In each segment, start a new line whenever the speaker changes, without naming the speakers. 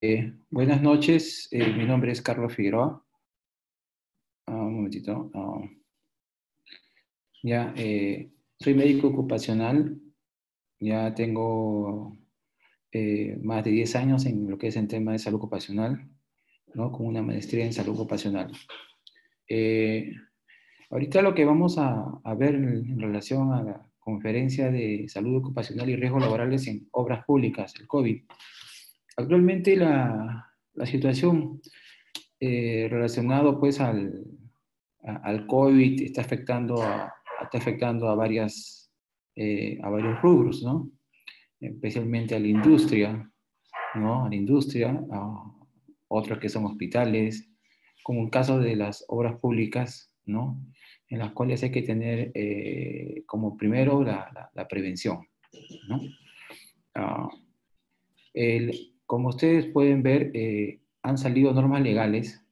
Buenas noches, mi nombre es Carlos Figueroa. Un momentito. Ya, soy médico ocupacional, ya tengo más de 10 años en lo que es el tema de salud ocupacional, ¿no? Con una maestría en salud ocupacional. Eh, Ahorita lo que vamos a ver en relación a la conferencia de salud ocupacional y riesgos laborales en obras públicas, el COVID. Actualmente la situación relacionado pues al COVID está afectando a varios rubros, ¿no? Especialmente a la industria, ¿no? A la industria, a otros que son hospitales, como el caso de las obras públicas, ¿no? En las cuales hay que tener como primero la prevención, ¿no? Ah, Como ustedes pueden ver, han salido normas legales,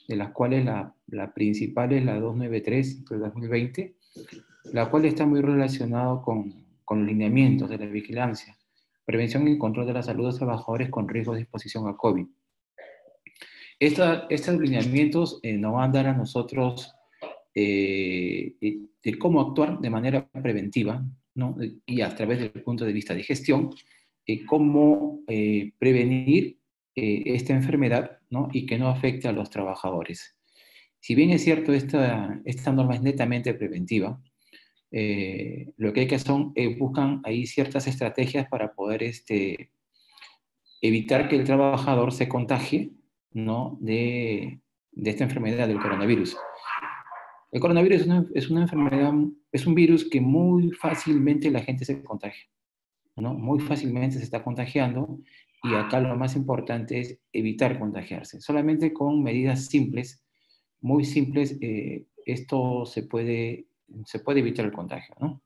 de las cuales la principal es la 293 de 2020, la cual está muy relacionada con los lineamientos de la vigilancia, prevención y control de la salud de los trabajadores con riesgo de exposición a COVID. Estos lineamientos nos van a dar a nosotros de cómo actuar de manera preventiva, ¿no? Y a través del punto de vista de gestión, cómo prevenir esta enfermedad, ¿no? Y que no afecte a los trabajadores. Si bien es cierto, esta norma es netamente preventiva, lo que hay que hacer buscan ahí ciertas estrategias para poder evitar que el trabajador se contagie, ¿no? de esta enfermedad del coronavirus. El coronavirus es una enfermedad, es un virus que muy fácilmente la gente se contagia, ¿no? Muy fácilmente se está contagiando y acá lo más importante es evitar contagiarse. Solamente con medidas simples, muy simples, esto se puede evitar el contagio, ¿no?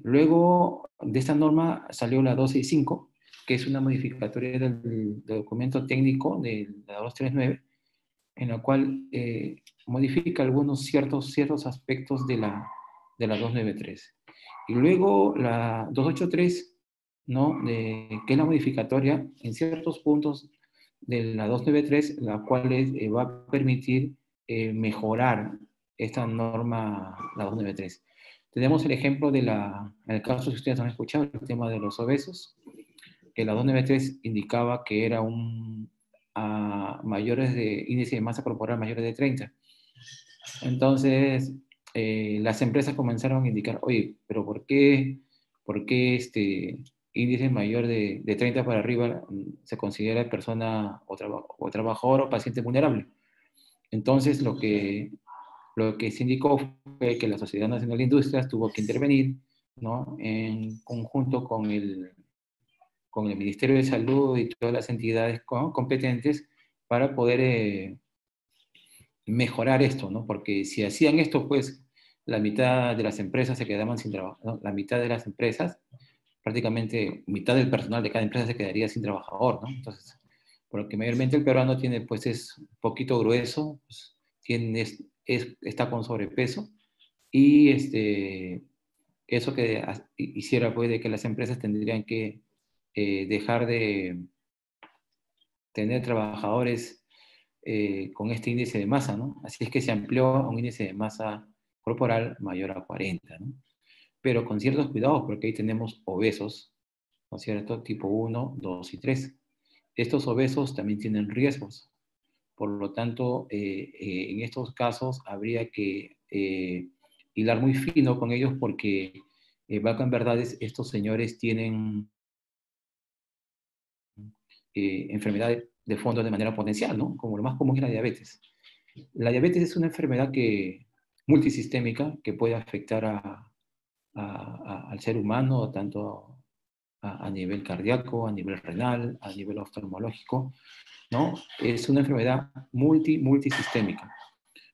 Luego de esta norma salió la 265, que es una modificatoria del documento técnico de la 239, en la cual modifica algunos ciertos aspectos de la 293. Y luego la 283, ¿no? Que es la modificatoria en ciertos puntos de la 293, la cual va a permitir mejorar esta norma, la 293. Tenemos el ejemplo en el caso que ustedes han escuchado, el tema de los obesos, que la 293 indicaba que era a mayores de índice de masa corporal mayores de 30. Entonces, las empresas comenzaron a indicar, oye, pero ¿por qué este índice mayor de 30 para arriba se considera persona o trabajador o paciente vulnerable? Entonces, lo que se indicó fue que la Sociedad Nacional de Industrias tuvo que intervenir, ¿no? En conjunto con el Ministerio de Salud y todas las entidades competentes para poder mejorar esto, ¿no? Porque si hacían esto, pues la mitad de las empresas se quedaban sin trabajo, ¿no? La mitad de las empresas, prácticamente mitad del personal de cada empresa se quedaría sin trabajador, ¿no? Entonces, porque mayormente el peruano tiene, pues es un poquito grueso, pues, está con sobrepeso y eso que hiciera pues de que las empresas tendrían que dejar de tener trabajadores con este índice de masa, ¿no? Así es que se amplió a un índice de masa corporal mayor a 40, ¿no? Pero con ciertos cuidados, porque ahí tenemos obesos, ¿no es cierto? Tipo 1, 2 y 3. Estos obesos también tienen riesgos. Por lo tanto, en estos casos habría que hilar muy fino con ellos porque, en verdad, estos señores tienen enfermedades de fondo de manera potencial, ¿no? Como lo más común es la diabetes. La diabetes es una enfermedad multisistémica que puede afectar al ser humano, tanto a nivel cardíaco, a nivel renal, a nivel oftalmológico, ¿no? Es una enfermedad multisistémica.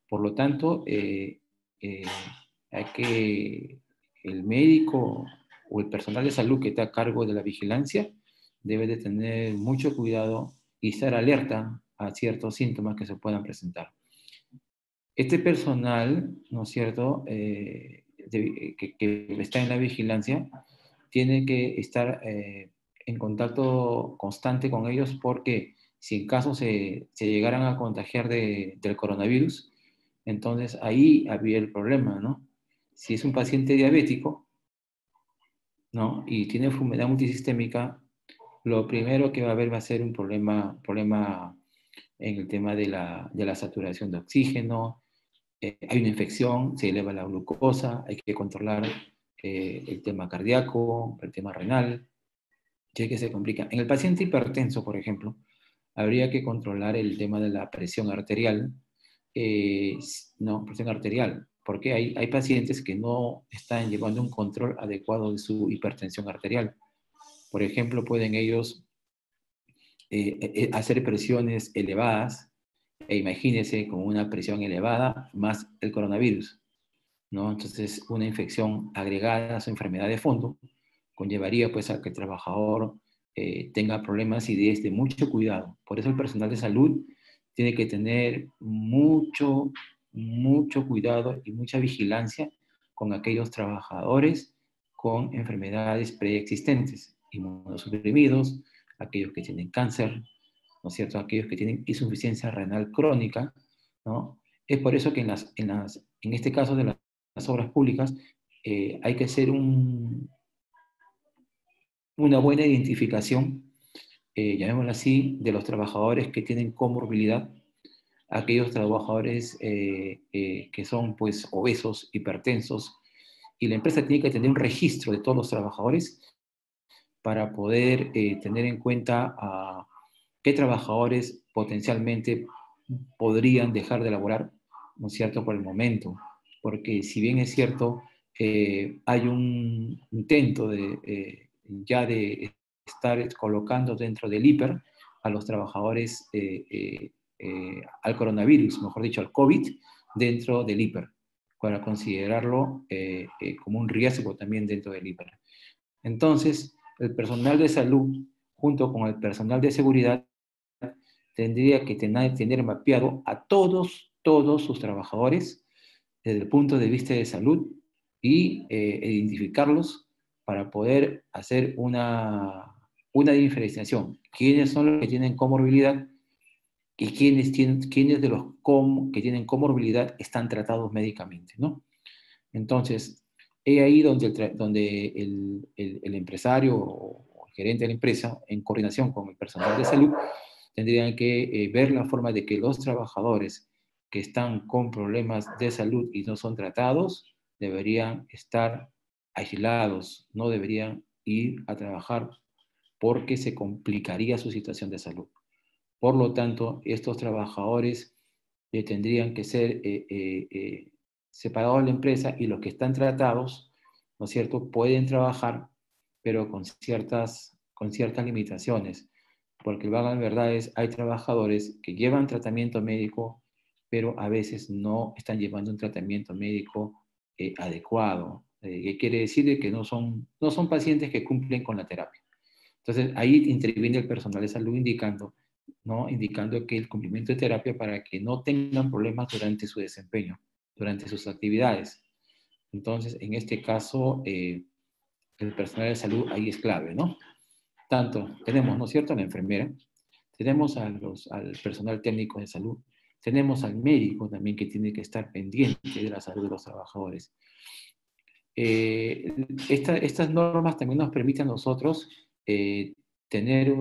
Por lo tanto, eh, hay que el médico o el personal de salud que está a cargo de la vigilancia debe de tener mucho cuidado y estar alerta a ciertos síntomas que se puedan presentar. Este personal, ¿no es cierto?, que está en la vigilancia, tiene que estar en contacto constante con ellos porque si en caso se llegaran a contagiar del coronavirus, entonces ahí había el problema, ¿no? Si es un paciente diabético, ¿no? Y tiene enfermedad multisistémica, lo primero que va a haber va a ser un problema en el tema de la saturación de oxígeno, hay una infección, se eleva la glucosa, hay que controlar el tema cardíaco, el tema renal, que se complica. En el paciente hipertenso, por ejemplo, habría que controlar el tema de la presión arterial, no, presión arterial, porque hay pacientes que no están llevando un control adecuado de su hipertensión arterial. Por ejemplo, pueden ellos hacer presiones elevadas, e imagínense con una presión elevada más el coronavirus, ¿no? Entonces, una infección agregada a su enfermedad de fondo conllevaría pues a que el trabajador tenga problemas y de mucho cuidado. Por eso el personal de salud tiene que tener mucho cuidado y mucha vigilancia con aquellos trabajadores con enfermedades preexistentes, inmunosuprimidos, aquellos que tienen cáncer, ¿no es cierto? Aquellos que tienen insuficiencia renal crónica, ¿no? Es por eso que en este caso de las obras públicas hay que hacer una buena identificación, llamémoslo así, de los trabajadores que tienen comorbilidad, aquellos trabajadores que son pues obesos, hipertensos, y la empresa tiene que tener un registro de todos los trabajadores para poder tener en cuenta a qué trabajadores potencialmente podrían dejar de laborar, ¿no es cierto?, por el momento. Porque si bien es cierto, hay un intento ya de estar colocando dentro del hiper a los trabajadores, al coronavirus, mejor dicho, al COVID, dentro del hiper, para considerarlo como un riesgo también dentro del hiper. Entonces, el personal de salud, junto con el personal de seguridad, tendría que tener mapeado a todos sus trabajadores desde el punto de vista de salud y identificarlos para poder hacer una diferenciación. ¿Quiénes son los que tienen comorbilidad y quiénes de los que tienen comorbilidad están tratados médicamente, ¿no? Entonces, es ahí donde el empresario o el gerente de la empresa, en coordinación con el personal de salud, tendrían que ver la forma de que los trabajadores que están con problemas de salud y no son tratados, deberían estar aislados, no deberían ir a trabajar porque se complicaría su situación de salud. Por lo tanto, estos trabajadores tendrían que ser separados de la empresa y los que están tratados, ¿no es cierto?, pueden trabajar, pero con ciertas limitaciones. Porque la verdad es, hay trabajadores que llevan tratamiento médico, pero a veces no están llevando un tratamiento médico adecuado. ¿Qué quiere decir? Que no son pacientes que cumplen con la terapia. Entonces, ahí interviene el personal de salud indicando, ¿no? Indicando que el cumplimiento de terapia para que no tengan problemas durante su desempeño, durante sus actividades. Entonces, en este caso, el personal de salud ahí es clave, ¿no? Tanto tenemos, ¿no es cierto?, a la enfermera, tenemos al personal técnico de salud, tenemos al médico también que tiene que estar pendiente de la salud de los trabajadores. Estas normas también nos permiten a nosotros tener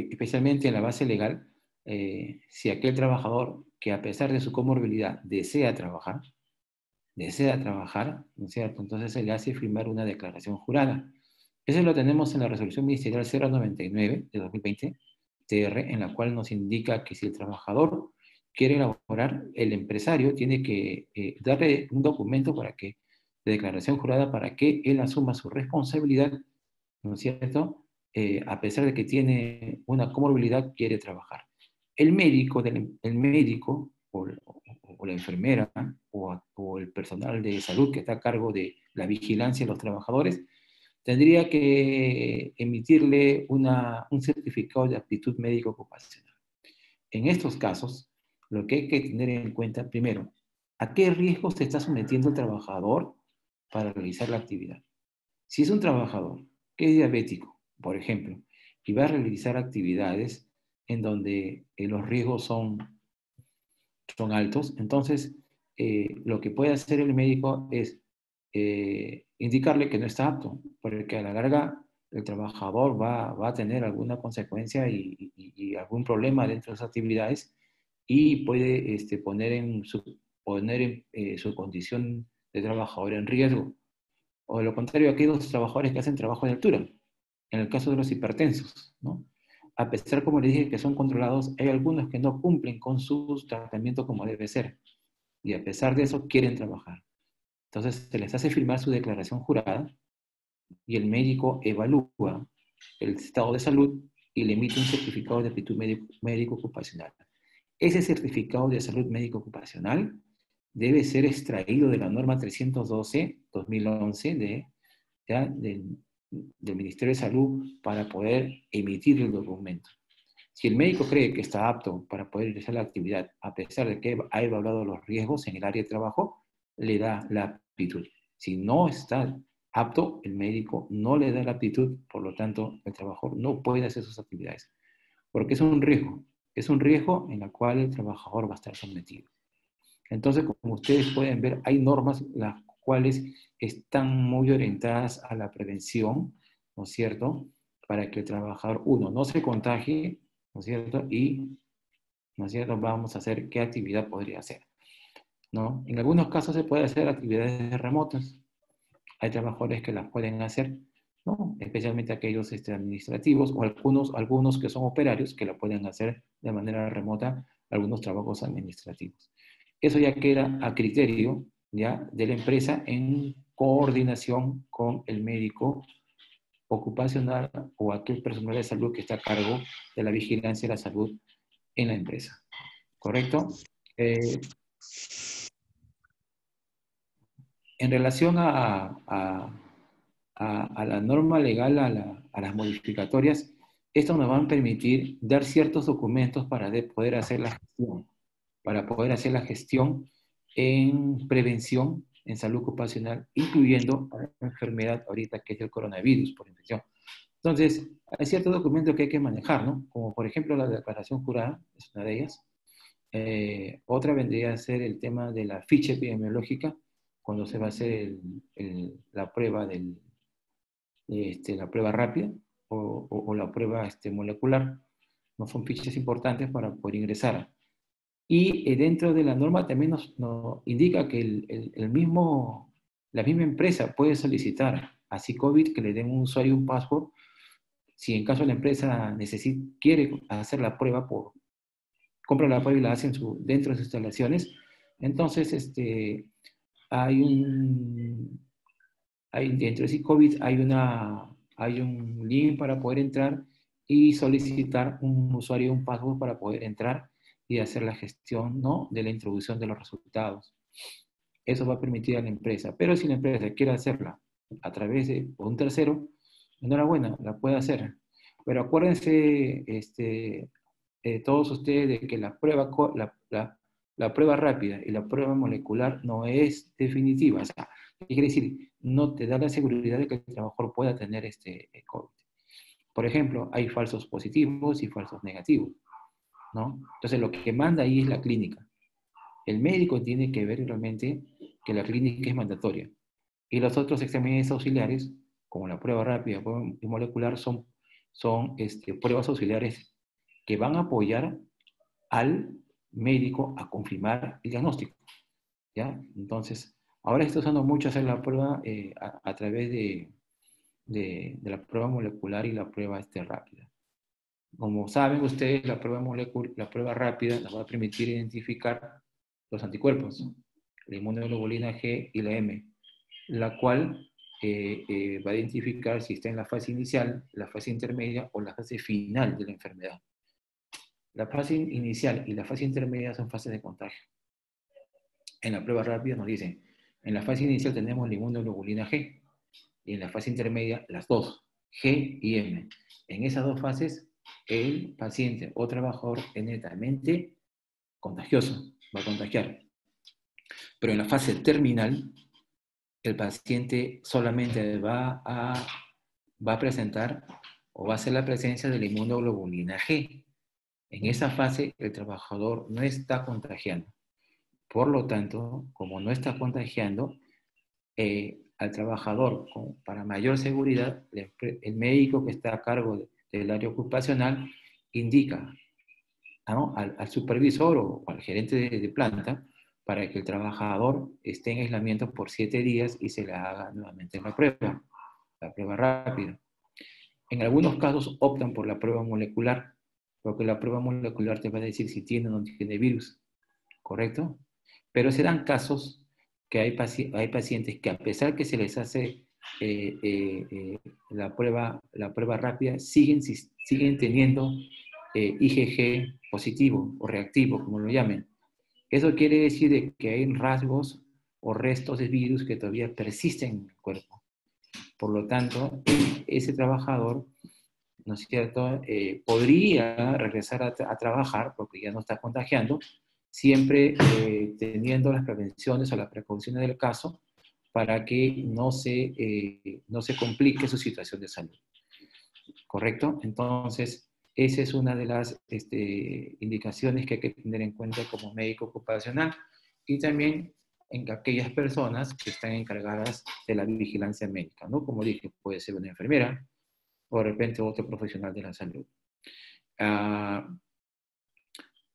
especialmente en la base legal, si aquel trabajador que a pesar de su comorbilidad desea trabajar, ¿no es cierto? Entonces se le hace firmar una declaración jurada. Eso lo tenemos en la resolución ministerial 099 de 2020, TR, en la cual nos indica que si el trabajador quiere elaborar, el empresario tiene que darle un documento de declaración jurada para que él asuma su responsabilidad, ¿no es cierto? A pesar de que tiene una comorbilidad, quiere trabajar. El médico o la enfermera o el personal de salud que está a cargo de la vigilancia de los trabajadores, tendría que emitirle un certificado de aptitud médico ocupacional. En estos casos, lo que hay que tener en cuenta, primero, ¿a qué riesgo se está sometiendo el trabajador para realizar la actividad. Si es un trabajador que es diabético, por ejemplo, y va a realizar actividades en donde los riesgos son altos, entonces lo que puede hacer el médico es indicarle que no está apto, porque a la larga el trabajador va a tener alguna consecuencia y algún problema dentro de esas actividades y puede poner su condición de trabajador en riesgo. O de lo contrario, aquellos trabajadores que hacen trabajo de altura, en el caso de los hipertensos, ¿no? A pesar, como les dije, que son controlados, hay algunos que no cumplen con su tratamiento como debe ser. Y a pesar de eso, quieren trabajar. Entonces, se les hace firmar su declaración jurada y el médico evalúa el estado de salud y le emite un certificado de aptitud médico ocupacional. Ese certificado de salud médico ocupacional debe ser extraído de la norma 312-2011 del Ministerio de Salud para poder emitir el documento. Si el médico cree que está apto para poder realizar la actividad, a pesar de que ha evaluado los riesgos en el área de trabajo, le da la aptitud. Si no está apto, el médico no le da la aptitud, por lo tanto, el trabajador no puede hacer sus actividades, porque es un riesgo en el cual el trabajador va a estar sometido. Entonces, como ustedes pueden ver, hay normas las cuales están muy orientadas a la prevención, ¿no es cierto? Para que el trabajador, uno, no se contagie, ¿no es cierto? Y, ¿no es cierto? Vamos a hacer qué actividad podría hacer, ¿no? En algunos casos se puede hacer actividades remotas. Hay trabajadores que las pueden hacer, ¿no? Especialmente aquellos administrativos o algunos que son operarios que la pueden hacer de manera remota, algunos trabajos administrativos. Eso ya queda a criterio, ¿ya?, de la empresa en coordinación con el médico ocupacional o aquel personal de salud que está a cargo de la vigilancia de la salud en la empresa. ¿Correcto? En relación a la norma legal, a las modificatorias, esto nos va a permitir dar ciertos documentos para poder hacer la gestión, en prevención, en salud ocupacional, incluyendo la enfermedad ahorita que es el coronavirus por infección. Entonces, hay ciertos documentos que hay que manejar, ¿no? Como por ejemplo la declaración jurada, es una de ellas. Otra vendría a ser el tema de la ficha epidemiológica, cuando se va a hacer la prueba la prueba rápida o la prueba molecular. No son fichas importantes para poder ingresar. Y dentro de la norma también nos indica que la misma empresa puede solicitar a Sicovid que le den un usuario y un password si en caso la empresa quiere hacer la prueba, compra la prueba y la hace dentro de sus instalaciones. Entonces, dentro de Sicovid hay un link para poder entrar y solicitar un usuario y un password para poder entrar y hacer la gestión, ¿no?, de la introducción de los resultados. Eso va a permitir a la empresa. Pero si la empresa quiere hacerla a través de un tercero, enhorabuena, la puede hacer. Pero acuérdense, todos ustedes, de que la prueba rápida y la prueba molecular no es definitiva. O sea, ¿qué quiere decir? No te da la seguridad de que el trabajador pueda tener COVID. Por ejemplo, hay falsos positivos y falsos negativos, ¿no? Entonces, lo que manda ahí es la clínica. El médico tiene que ver realmente que la clínica es mandatoria. Y los otros exámenes auxiliares, como la prueba rápida y molecular, son pruebas auxiliares que van a apoyar al médico a confirmar el diagnóstico, ¿ya? Entonces, ahora está usando mucho hacer la prueba a través de la prueba molecular y la prueba rápida. Como saben ustedes, la prueba rápida nos va a permitir identificar los anticuerpos, la inmunoglobulina G y la M, la cual va a identificar si está en la fase inicial, la fase intermedia o la fase final de la enfermedad. La fase inicial y la fase intermedia son fases de contagio. En la prueba rápida nos dicen, en la fase inicial tenemos la inmunoglobulina G y en la fase intermedia las dos, G y M. En esas dos fases, el paciente o trabajador es netamente contagioso, va a contagiar. Pero en la fase terminal, el paciente solamente va a presentar o va a ser la presencia de la inmunoglobulina G. En esa fase, el trabajador no está contagiando. Por lo tanto, como no está contagiando, al trabajador, para mayor seguridad, el médico que está a cargo del área ocupacional indica, ¿no?, al supervisor o al gerente de planta para que el trabajador esté en aislamiento por 7 días y se le haga nuevamente la prueba rápida. En algunos casos optan por la prueba molecular, porque la prueba molecular te va a decir si tiene o no tiene virus, ¿correcto? Pero se dan casos que hay pacientes que, a pesar que se les hace la prueba rápida, siguen teniendo IgG positivo o reactivo, como lo llamen. Eso quiere decir que hay rasgos o restos de virus que todavía persisten en el cuerpo. Por lo tanto, ese trabajador, ¿no es cierto?, podría regresar a trabajar porque ya no está contagiando, siempre teniendo las prevenciones o las precauciones del caso para que no se complique su situación de salud. ¿Correcto? Entonces, esa es una de las indicaciones que hay que tener en cuenta como médico ocupacional y también en aquellas personas que están encargadas de la vigilancia médica, ¿no? Como dije, puede ser una enfermera o de repente otro profesional de la salud.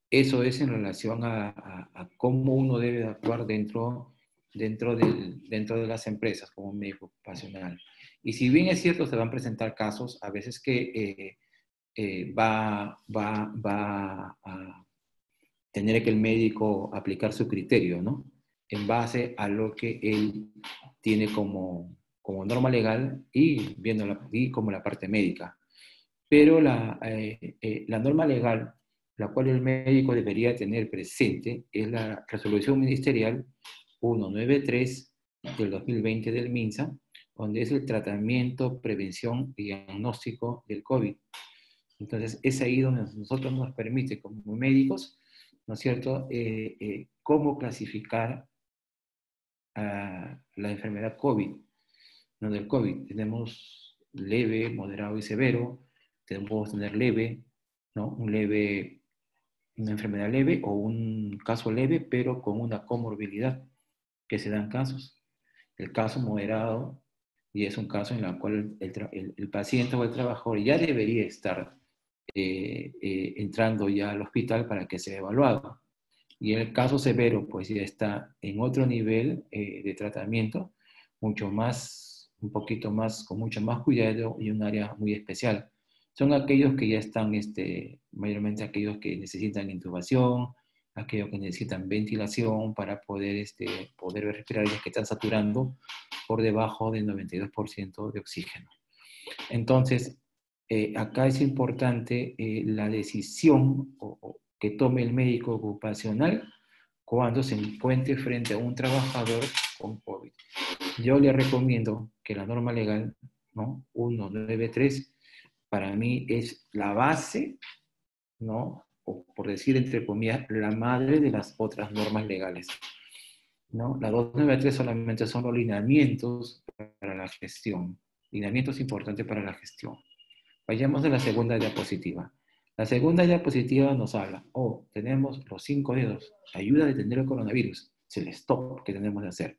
Eso es en relación a cómo uno debe actuar dentro de las empresas como médico ocupacional. Y si bien es cierto, se van a presentar casos a veces que va a tener que el médico aplicar su criterio, ¿no? En base a lo que él tiene como norma legal y y como la parte médica. Pero la norma legal, la cual el médico debería tener presente, es la resolución ministerial 193 del 2020 del MINSA, donde es el tratamiento, prevención y diagnóstico del COVID. Entonces, es ahí donde nosotros nos permite, como médicos, ¿no es cierto?, cómo clasificar a la enfermedad COVID. No del COVID, tenemos leve, moderado y severo, podemos tener leve, ¿no?, una enfermedad leve o un caso leve, pero con una comorbilidad, que se dan casos. El caso moderado, y es un caso en el cual el paciente o el trabajador ya debería estar entrando ya al hospital para que sea evaluado. Y en el caso severo, pues ya está en otro nivel de tratamiento, un poquito más, con mucho más cuidado y un área muy especial. Son aquellos que ya están, mayormente aquellos que necesitan intubación, aquellos que necesitan ventilación para poder respirar y que están saturando por debajo del 92% de oxígeno. Entonces, acá es importante la decisión que tome el médico ocupacional cuando se encuentre frente a un trabajador con COVID. Yo le recomiendo que la norma legal, ¿no?, 193, para mí es la base, ¿no?, o por decir entre comillas, la madre de las otras normas legales, ¿no? La 293 solamente son los lineamientos para la gestión, lineamientos importantes para la gestión. Vayamos a la segunda diapositiva. La segunda diapositiva nos habla, tenemos los 5 dedos, ayuda a detener el coronavirus, es el stop que tenemos que hacer,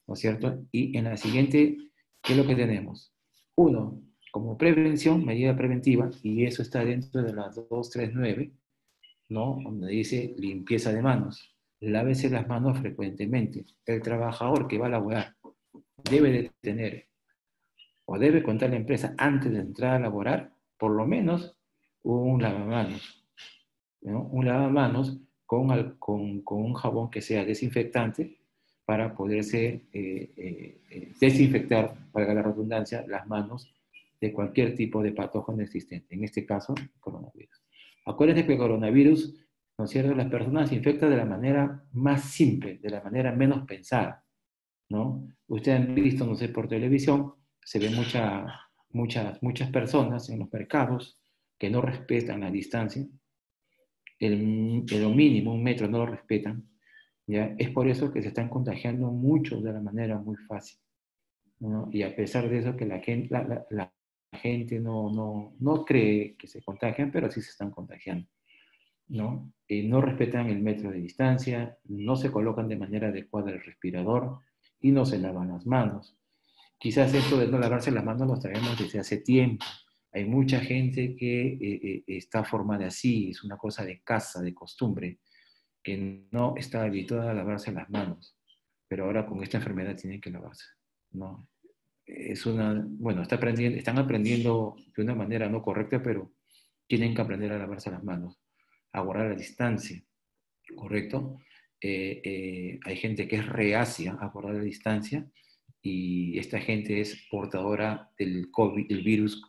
¿no es cierto? Y en la siguiente, ¿qué es lo que tenemos? 1, como prevención, medida preventiva, y eso está dentro de la 239, ¿no?, donde dice limpieza de manos. Lávese las manos frecuentemente. El trabajador que va a laborar debe de tener o debe contar la empresa antes de entrar a laborar, por lo menos un lavamanos, ¿no? Un lavamanos con un jabón que sea desinfectante para poderse desinfectar, valga la redundancia, las manos de cualquier tipo de patógeno existente, en este caso, el coronavirus. Acuérdense que el coronavirus, ¿no es cierto?, las personas se infectan de la manera más simple, de la manera menos pensada, ¿no? Ustedes han visto, no sé, por televisión, se ven muchas personas en los mercados que no respetan la distancia, lo mínimo, 1 metro, no lo respetan, ¿ya? Es por eso que se están contagiando muchos de la manera muy fácil, ¿no? Y a pesar de eso, que la gente no cree que se contagian, pero sí se están contagiando, ¿no? No respetan el metro de distancia, no se colocan de manera adecuada el respirador y no se lavan las manos. Quizás esto de no lavarse las manos lo traemos desde hace tiempo. Hay mucha gente que está formada así, es una cosa de casa, de costumbre, que no está habituada a lavarse las manos, pero ahora con esta enfermedad tienen que lavarse, ¿no? Bueno, están aprendiendo de una manera no correcta, pero tienen que aprender a lavarse las manos, a guardar la distancia, ¿correcto? Hay gente que es reacia a guardar la distancia y esta gente es portadora del COVID, del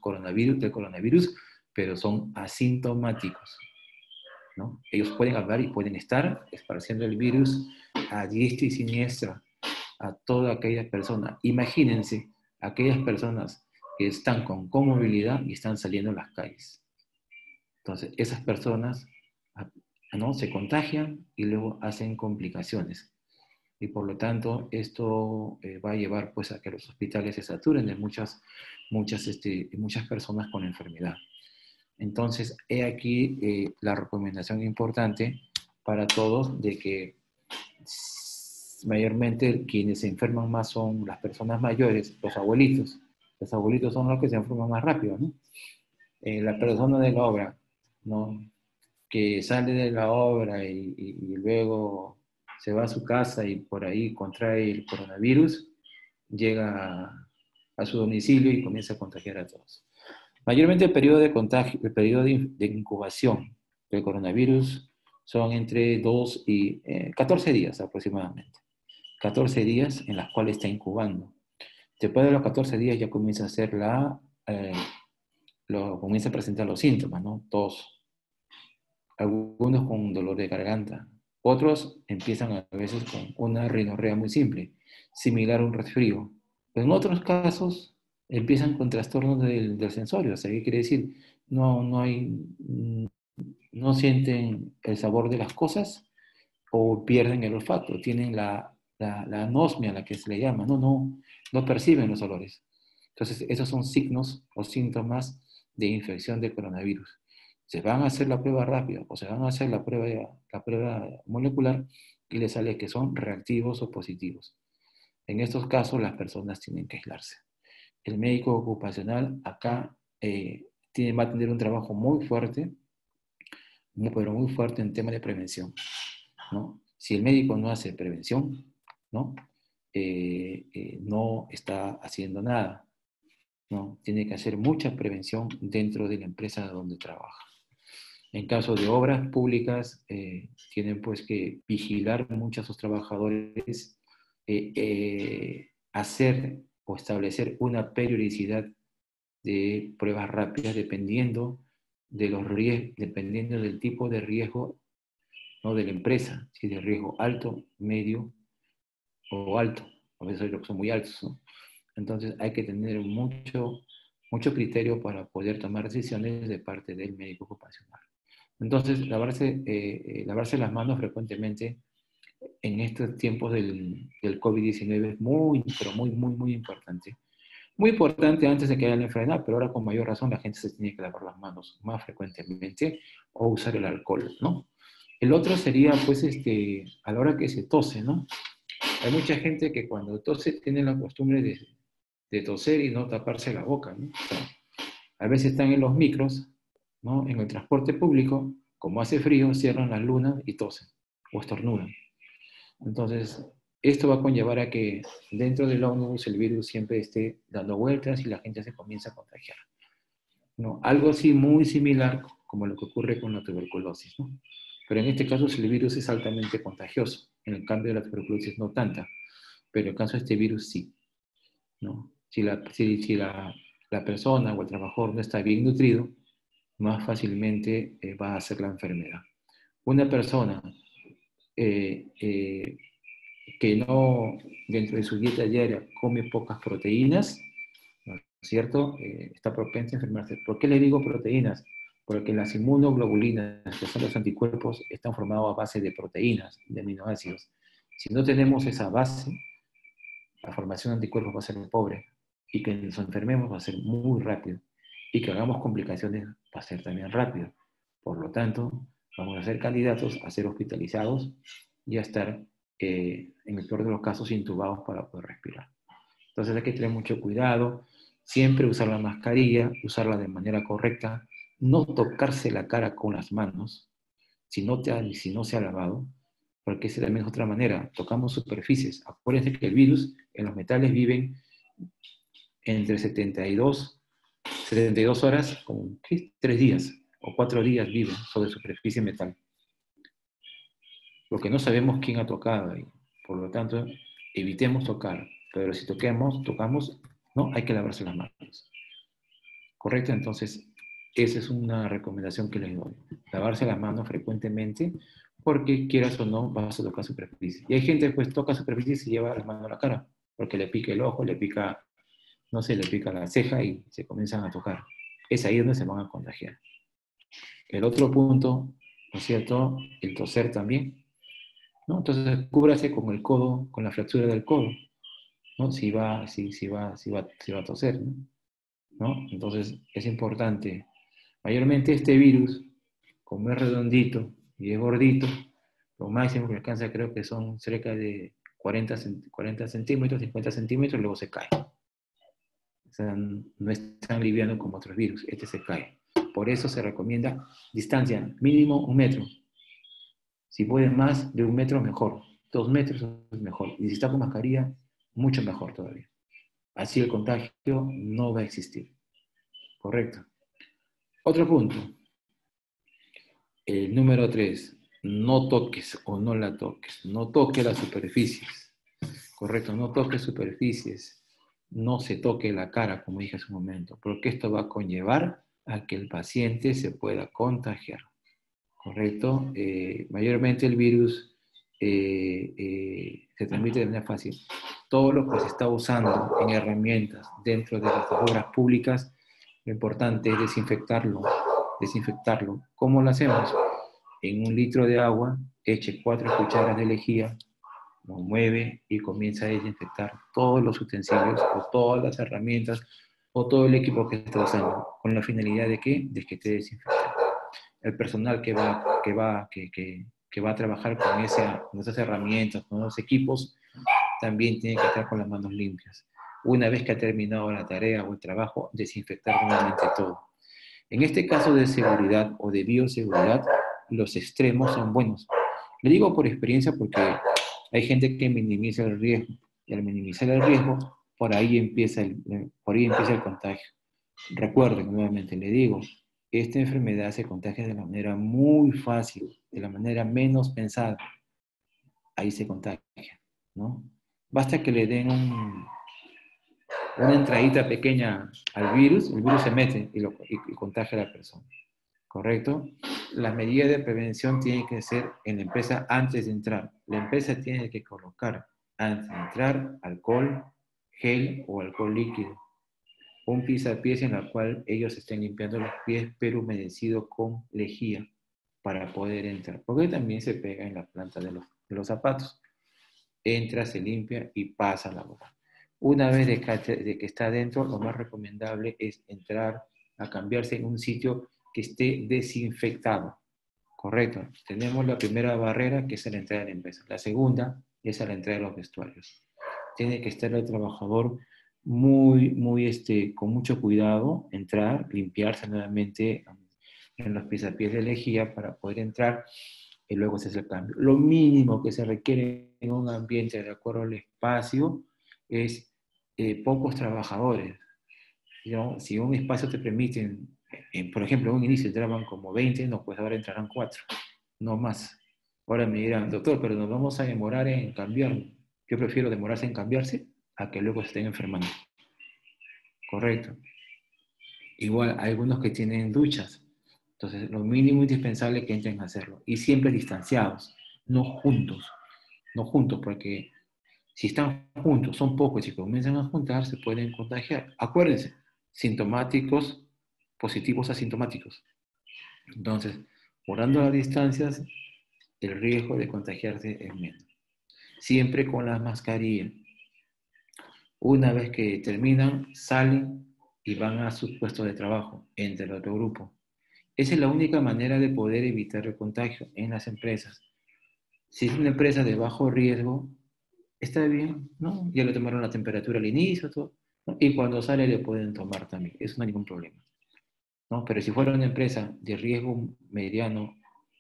coronavirus, pero son asintomáticos, ¿no? Ellos pueden hablar y pueden estar esparciendo el virus a diestra y siniestra a todas aquellas personas. Imagínense aquellas personas que están con comorbilidad y están saliendo a las calles. Entonces, esas personas, ¿no?, se contagian y luego hacen complicaciones. Y por lo tanto, esto va a llevar pues, a que los hospitales se saturen de muchas personas con enfermedad. Entonces, he aquí la recomendación importante para todos de que mayormente quienes se enferman más son las personas mayores, los abuelitos. Los abuelitos son los que se enferman más rápido, ¿no? La persona de la obra, ¿no?, que sale de la obra y luego se va a su casa y por ahí contrae el coronavirus, llega a su domicilio y comienza a contagiar a todos. Mayormente el periodo de contagio, el periodo de incubación del coronavirus son entre 2 y 14 días aproximadamente. 14 días en las cuales está incubando. Después de los 14 días ya comienza a hacer comienza a presentar los síntomas, ¿no? Tos, algunos con dolor de garganta, otros empiezan a veces con una rinorrea muy simple, similar a un resfrío. En otros casos empiezan con trastornos del sensorio, o sea, ¿qué quiere decir? No sienten el sabor de las cosas o pierden el olfato, tienen la anosmia, la que se le llama, no perciben los olores. Entonces, esos son signos o síntomas de infección de coronavirus. Se van a hacer la prueba rápida o se van a hacer la prueba molecular y les sale que son reactivos o positivos. En estos casos, las personas tienen que aislarse. El médico ocupacional acá va a tener un trabajo muy fuerte, pero muy fuerte en tema de prevención, ¿no? Si el médico no hace prevención, ¿no? No está haciendo nada, ¿no? Tiene que hacer mucha prevención dentro de la empresa donde trabaja. En caso de obras públicas, tienen pues que vigilar mucho a sus trabajadores, hacer o establecer una periodicidad de pruebas rápidas dependiendo dependiendo del tipo de riesgo, ¿no?, de la empresa, si es de riesgo alto, medio o alto. A veces son muy altos, ¿no? Entonces hay que tener mucho criterio para poder tomar decisiones de parte del médico ocupacional. Entonces, lavarse las manos frecuentemente en estos tiempos del COVID-19 es muy, pero muy importante. Muy importante antes de que haya la enfermedad, pero ahora con mayor razón la gente se tiene que lavar las manos más frecuentemente o usar el alcohol, ¿no? El otro sería, pues, a la hora que se tose, ¿no? Hay mucha gente que cuando tose tiene la costumbre de toser y no taparse la boca, ¿no? O sea, a veces están en los micros, ¿no?, en el transporte público, como hace frío, cierran las lunas y tosen o estornudan. Entonces, esto va a conllevar a que dentro del ómnibus el virus siempre esté dando vueltas y la gente se comienza a contagiar, ¿no? Algo así muy similar como lo que ocurre con la tuberculosis, ¿no? Pero en este caso el virus es altamente contagioso. En el cambio de la tuberculosis no tanta, pero en el caso de este virus sí, ¿no? Si la persona o el trabajador no está bien nutrido, más fácilmente va a hacer la enfermedad. Una persona eh, eh, que no, dentro de su dieta diaria, come pocas proteínas, ¿no es cierto?, está propensa a enfermarse. ¿Por qué le digo proteínas? Porque las inmunoglobulinas, que son los anticuerpos, están formados a base de proteínas, de aminoácidos. Si no tenemos esa base, la formación de anticuerpos va a ser pobre y que nos enfermemos va a ser muy rápido y que hagamos complicaciones va a ser también rápido. Por lo tanto, vamos a ser candidatos a ser hospitalizados y a estar, en el peor de los casos, intubados para poder respirar. Entonces hay que tener mucho cuidado, siempre usar la mascarilla, usarla de manera correcta, no tocarse la cara con las manos, si no se ha lavado, porque esa también es otra manera. Tocamos superficies. Acuérdense que el virus en los metales viven entre 72 horas, como 3 días o 4 días viven sobre superficie metal. Porque no sabemos quién ha tocado y por lo tanto evitemos tocar. Pero si tocamos, no, hay que lavarse las manos. ¿Correcto? Entonces, esa es una recomendación que les doy. Lavarse las manos frecuentemente porque quieras o no vas a tocar superficie. Y hay gente que pues toca superficie y se lleva la mano a la cara porque le pica el ojo, le pica, no sé, le pica la ceja y se comienzan a tocar. Es ahí donde se van a contagiar. El otro punto, ¿no es cierto? El toser también, ¿no? Entonces, cúbrase con el codo, con la fractura del codo, ¿no? Si va a toser, ¿no? ¿No? Entonces, es importante. Mayormente este virus, como es redondito y es gordito, lo máximo que alcanza creo que son cerca de 40 centímetros, 50 centímetros, y luego se cae. O sea, no es tan liviano como otros virus, este se cae. Por eso se recomienda distancia, mínimo 1 metro. Si puede más de 1 metro, mejor. 2 metros es mejor. Y si está con mascarilla, mucho mejor todavía. Así el contagio no va a existir. Correcto. Otro punto. El número 3. No toques o no la toques. No toque las superficies. Correcto. No toques superficies. No se toque la cara, como dije hace un momento. Porque esto va a conllevar a que el paciente se pueda contagiar. Correcto. Mayormente el virus se transmite de manera fácil. Todo lo que se está usando en herramientas dentro de las obras públicas, lo importante es desinfectarlo. Desinfectarlo. ¿Cómo lo hacemos? En 1 litro de agua, eche 4 cucharas de lejía, lo mueve y comienza a desinfectar todos los utensilios o todas las herramientas o todo el equipo que está usando. ¿Con la finalidad de qué? De que esté desinfectado. El personal que va a trabajar con esas herramientas, con los equipos, también tiene que estar con las manos limpias. Una vez que ha terminado la tarea o el trabajo, desinfectar nuevamente todo. En este caso de seguridad o de bioseguridad, los extremos son buenos. Le digo por experiencia porque hay gente que minimiza el riesgo. Y al minimizar el riesgo, por ahí empieza el contagio. Recuerden, nuevamente le digo, esta enfermedad se contagia de la manera muy fácil, de la manera menos pensada. Ahí se contagia, ¿no? Basta que le den una entradita pequeña al virus, el virus se mete y contagia a la persona, ¿correcto? Las medidas de prevención tienen que ser en la empresa antes de entrar. La empresa tiene que colocar antes de entrar alcohol, gel o alcohol líquido. Un pisapiés en el cual ellos estén limpiando los pies, pero humedecido con lejía para poder entrar. Porque también se pega en la planta de los zapatos. Entra, se limpia y pasa la boca. Una vez de que está dentro, lo más recomendable es entrar a cambiarse en un sitio que esté desinfectado. Correcto. Tenemos la primera barrera, que es la entrada de la empresa. La segunda es a la entrada de los vestuarios. Tiene que estar el trabajador con mucho cuidado, entrar, limpiarse nuevamente en los pies de lejía para poder entrar y luego se hace el cambio. Lo mínimo que se requiere en un ambiente de acuerdo al espacio es pocos trabajadores. ¿No? Si un espacio te permite, por ejemplo, en un inicio entraban como 20, no, pues ahora entrarán 4, no más. Ahora me dirán, doctor, pero nos vamos a demorar en cambiarnos. Yo prefiero demorarse en cambiarse a que luego se estén enfermando. Correcto. Igual, hay algunos que tienen duchas. Entonces, lo mínimo indispensable es que entren a hacerlo. Y siempre distanciados, no juntos. No juntos, porque si están juntos, son pocos, y comienzan a juntar, se pueden contagiar. Acuérdense, sintomáticos, positivos asintomáticos. Entonces, guardando las distancias, el riesgo de contagiarse es menos. Siempre con la mascarilla. Una vez que terminan, salen y van a sus puestos de trabajo, entre el otro grupo. Esa es la única manera de poder evitar el contagio en las empresas. Si es una empresa de bajo riesgo, está bien, ¿no? Ya le tomaron la temperatura al inicio, todo, ¿no? Y cuando sale le pueden tomar también, eso no hay ningún problema, ¿no? Pero si fuera una empresa de riesgo mediano,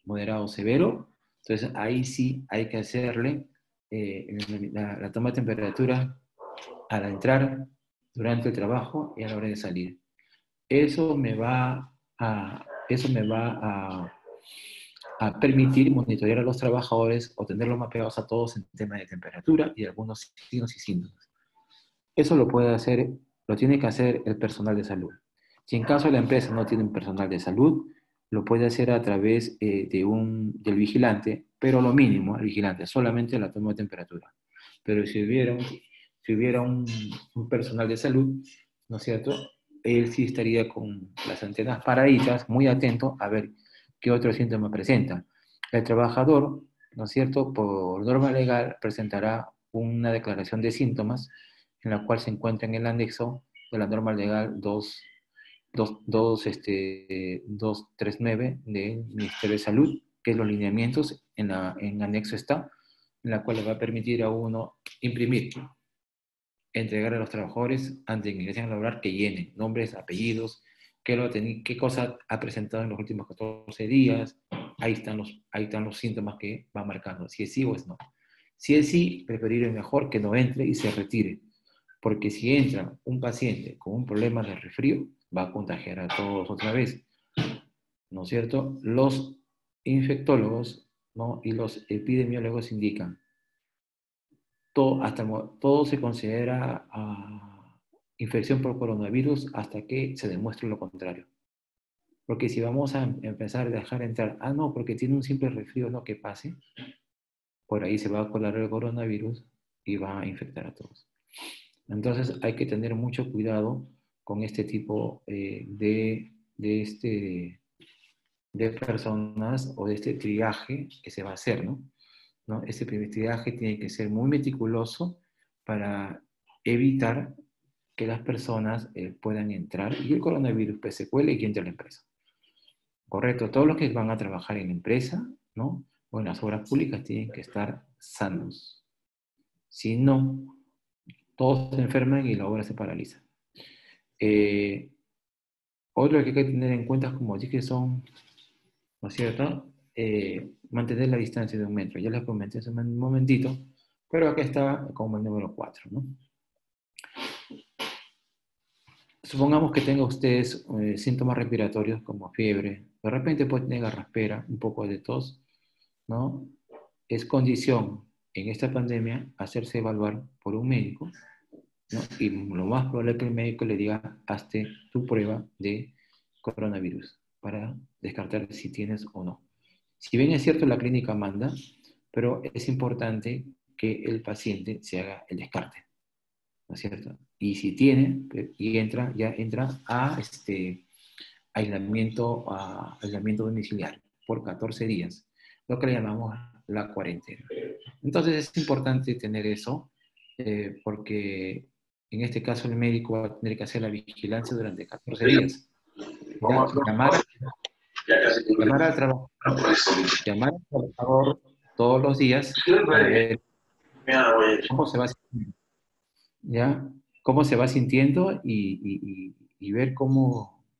moderado, severo, entonces ahí sí hay que hacerle la toma de temperatura al entrar, durante el trabajo y a la hora de salir. Eso me va a permitir monitorear a los trabajadores o tenerlos mapeados a todos en tema de temperatura y algunos signos y síntomas. Eso lo puede hacer, lo tiene que hacer el personal de salud. Si en caso la empresa no tiene un personal de salud, lo puede hacer a través del vigilante, pero lo mínimo, el vigilante, solamente la toma de temperatura. Pero si hubiera un personal de salud, ¿no es cierto? Él sí estaría con las antenas paraditas, muy atento a ver qué otro síntoma presenta. El trabajador, ¿no es cierto?, por norma legal presentará una declaración de síntomas en la cual se encuentra en el anexo de la norma legal 239 del Ministerio de Salud, que es los lineamientos, en anexo está, en la cual le va a permitir a uno imprimir, entregar a los trabajadores antes de ingresar a laborar que llenen nombres, apellidos, qué cosa ha presentado en los últimos 14 días, ahí están los síntomas que va marcando, si es sí o es no. Si es sí, preferir mejor que no entre y se retire, porque si entra un paciente con un problema de resfrío, va a contagiar a todos otra vez, ¿no es cierto? Los infectólogos, ¿no?, y los epidemiólogos indican todo se considera infección por coronavirus hasta que se demuestre lo contrario. Porque si vamos a empezar a dejar entrar, no, porque tiene un simple resfrío, no, que pase, por ahí se va a colar el coronavirus y va a infectar a todos. Entonces hay que tener mucho cuidado con este tipo de personas o de este triaje que se va a hacer, ¿no? Este primer triaje tiene que ser muy meticuloso para evitar que las personas puedan entrar y el coronavirus pues, se cuele y entre a la empresa. Correcto, todos los que van a trabajar en la empresa, ¿no?, o en las obras públicas tienen que estar sanos. Si no, todos se enferman y la obra se paraliza. Otro que hay que tener en cuenta, como dije, son, ¿no es cierto?, mantener la distancia de 1 metro. Ya les comenté hace un momentito, pero acá está como el número 4, ¿no? Supongamos que tenga ustedes síntomas respiratorios como fiebre, de repente puede tener garraspera, un poco de tos, ¿no? Es condición en esta pandemia hacerse evaluar por un médico, ¿no? Y lo más probable es que el médico le diga, hazte tu prueba de coronavirus para descartar si tienes o no. Si bien es cierto, la clínica manda, pero es importante que el paciente se haga el descarte, ¿no es cierto? Y si tiene, ya entra a aislamiento domiciliario por 14 días, lo que le llamamos la cuarentena. Entonces es importante tener eso, porque en este caso el médico va a tener que hacer la vigilancia durante 14 días. ¿Ya? Llamar al trabajador todos los días para ver cómo se va sintiendo, ¿ya? Cómo se va sintiendo y ver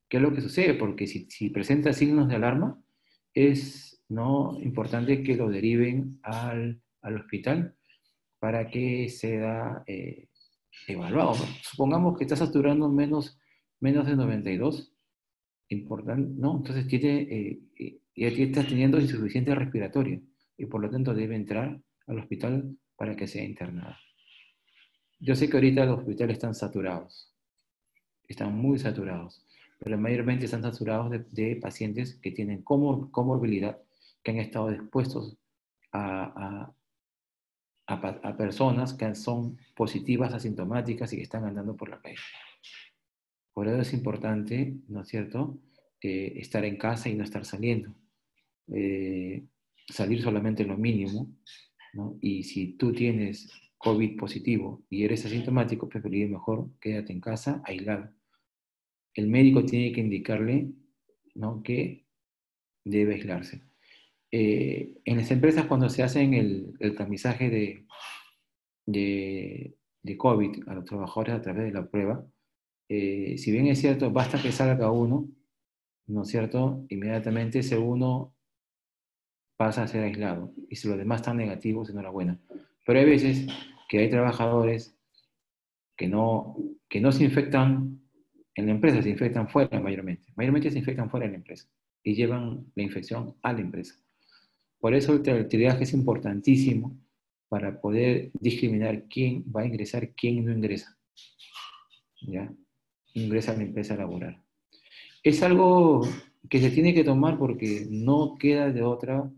qué es lo que sucede, porque si presenta signos de alarma, es, ¿no?, importante que lo deriven al hospital para que sea evaluado, ¿no? Supongamos que está saturando menos de 92, importante, ¿no? Entonces ya está teniendo insuficiencia respiratoria y por lo tanto debe entrar al hospital para que sea internado. Yo sé que ahorita los hospitales están saturados, están muy saturados, pero mayormente están saturados de pacientes que tienen comorbilidad, que han estado expuestos a personas que son positivas, asintomáticas y que están andando por la calle. Por eso es importante, ¿no es cierto?, estar en casa y no estar saliendo. Salir solamente lo mínimo, ¿no? Y si tú tienes COVID positivo y eres asintomático, preferible mejor quédate en casa aislado. El médico tiene que indicarle, ¿no?, que debe aislarse. En las empresas, cuando se hacen el tamizaje de COVID a los trabajadores a través de la prueba, si bien es cierto, basta que salga uno, ¿no es cierto?, inmediatamente ese uno pasa a ser aislado. Y si los demás están negativos, enhorabuena. Pero hay veces que hay trabajadores que no se infectan en la empresa, se infectan fuera mayormente. Mayormente se infectan fuera de la empresa y llevan la infección a la empresa. Por eso el triaje es importantísimo para poder discriminar quién va a ingresar, quién no ingresa. ¿Ya? Ingresa a la empresa laboral. Es algo que se tiene que tomar porque no queda de otra,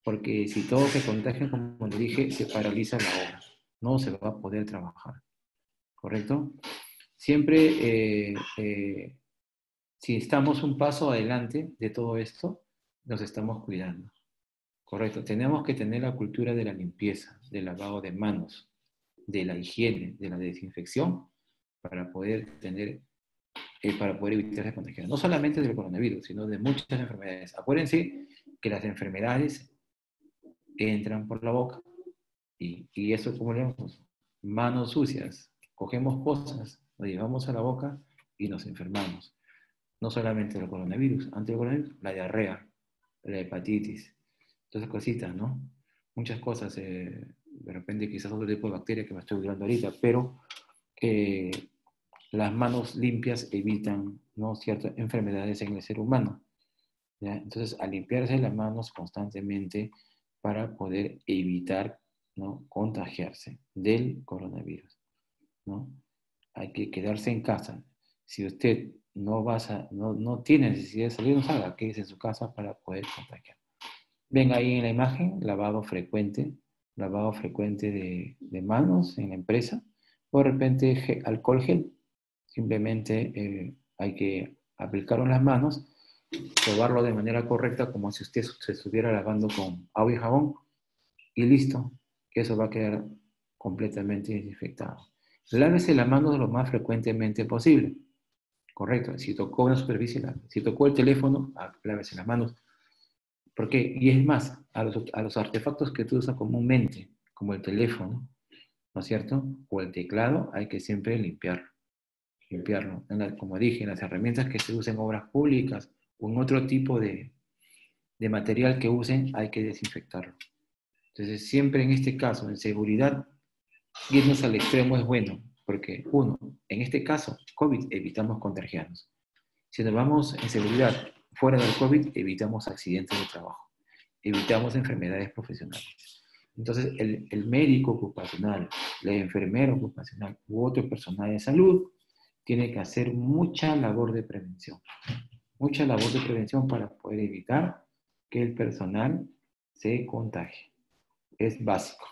porque si todos se contagian, como le dije, se paraliza la obra. No se va a poder trabajar. ¿Correcto? Siempre, si estamos un paso adelante de todo esto, nos estamos cuidando. Correcto. Tenemos que tener la cultura de la limpieza, del lavado de manos, de la higiene, de la desinfección, para poder evitar la contagión. No solamente del coronavirus, sino de muchas enfermedades. Acuérdense que las enfermedades entran por la boca. Y eso, ¿cómo le llamamos? Manos sucias. Cogemos cosas, lo llevamos a la boca y nos enfermamos. No solamente el coronavirus, antes del coronavirus, la diarrea, la hepatitis, todas esas cositas, ¿no? Muchas cosas, de repente quizás otro tipo de bacterias que me estoy olvidando ahorita, pero las manos limpias evitan, ¿no?, ciertas enfermedades en el ser humano. ¿Ya? Entonces, al limpiarse las manos constantemente para poder evitar, ¿no?, contagiarse del coronavirus, ¿no? Hay que quedarse en casa. Si usted no tiene necesidad de salir, no salga, quédese en su casa para poder contagiar. Ven ahí en la imagen, lavado frecuente de manos en la empresa, o de repente alcohol gel. Simplemente hay que aplicarlo en las manos, probarlo de manera correcta, como si usted se estuviera lavando con agua y jabón, y listo, que eso va a quedar completamente desinfectado. Lávese las manos lo más frecuentemente posible. Correcto. Si tocó una superficie, si tocó el teléfono, lávese las manos. ¿Por qué? Y es más, a los artefactos que tú usas comúnmente, como el teléfono, ¿no es cierto?, o el teclado, hay que siempre limpiarlo. Como dije, en las herramientas que se usen en obras públicas o en otro tipo de material que usen, hay que desinfectarlo. Entonces, siempre en este caso, en seguridad, irnos al extremo es bueno, porque uno, en este caso, COVID, evitamos contagiarnos. Si nos vamos en seguridad fuera del COVID, evitamos accidentes de trabajo, evitamos enfermedades profesionales. Entonces, el médico ocupacional, la enfermera ocupacional u otro personal de salud tiene que hacer mucha labor de prevención para poder evitar que el personal se contagie. Es básico.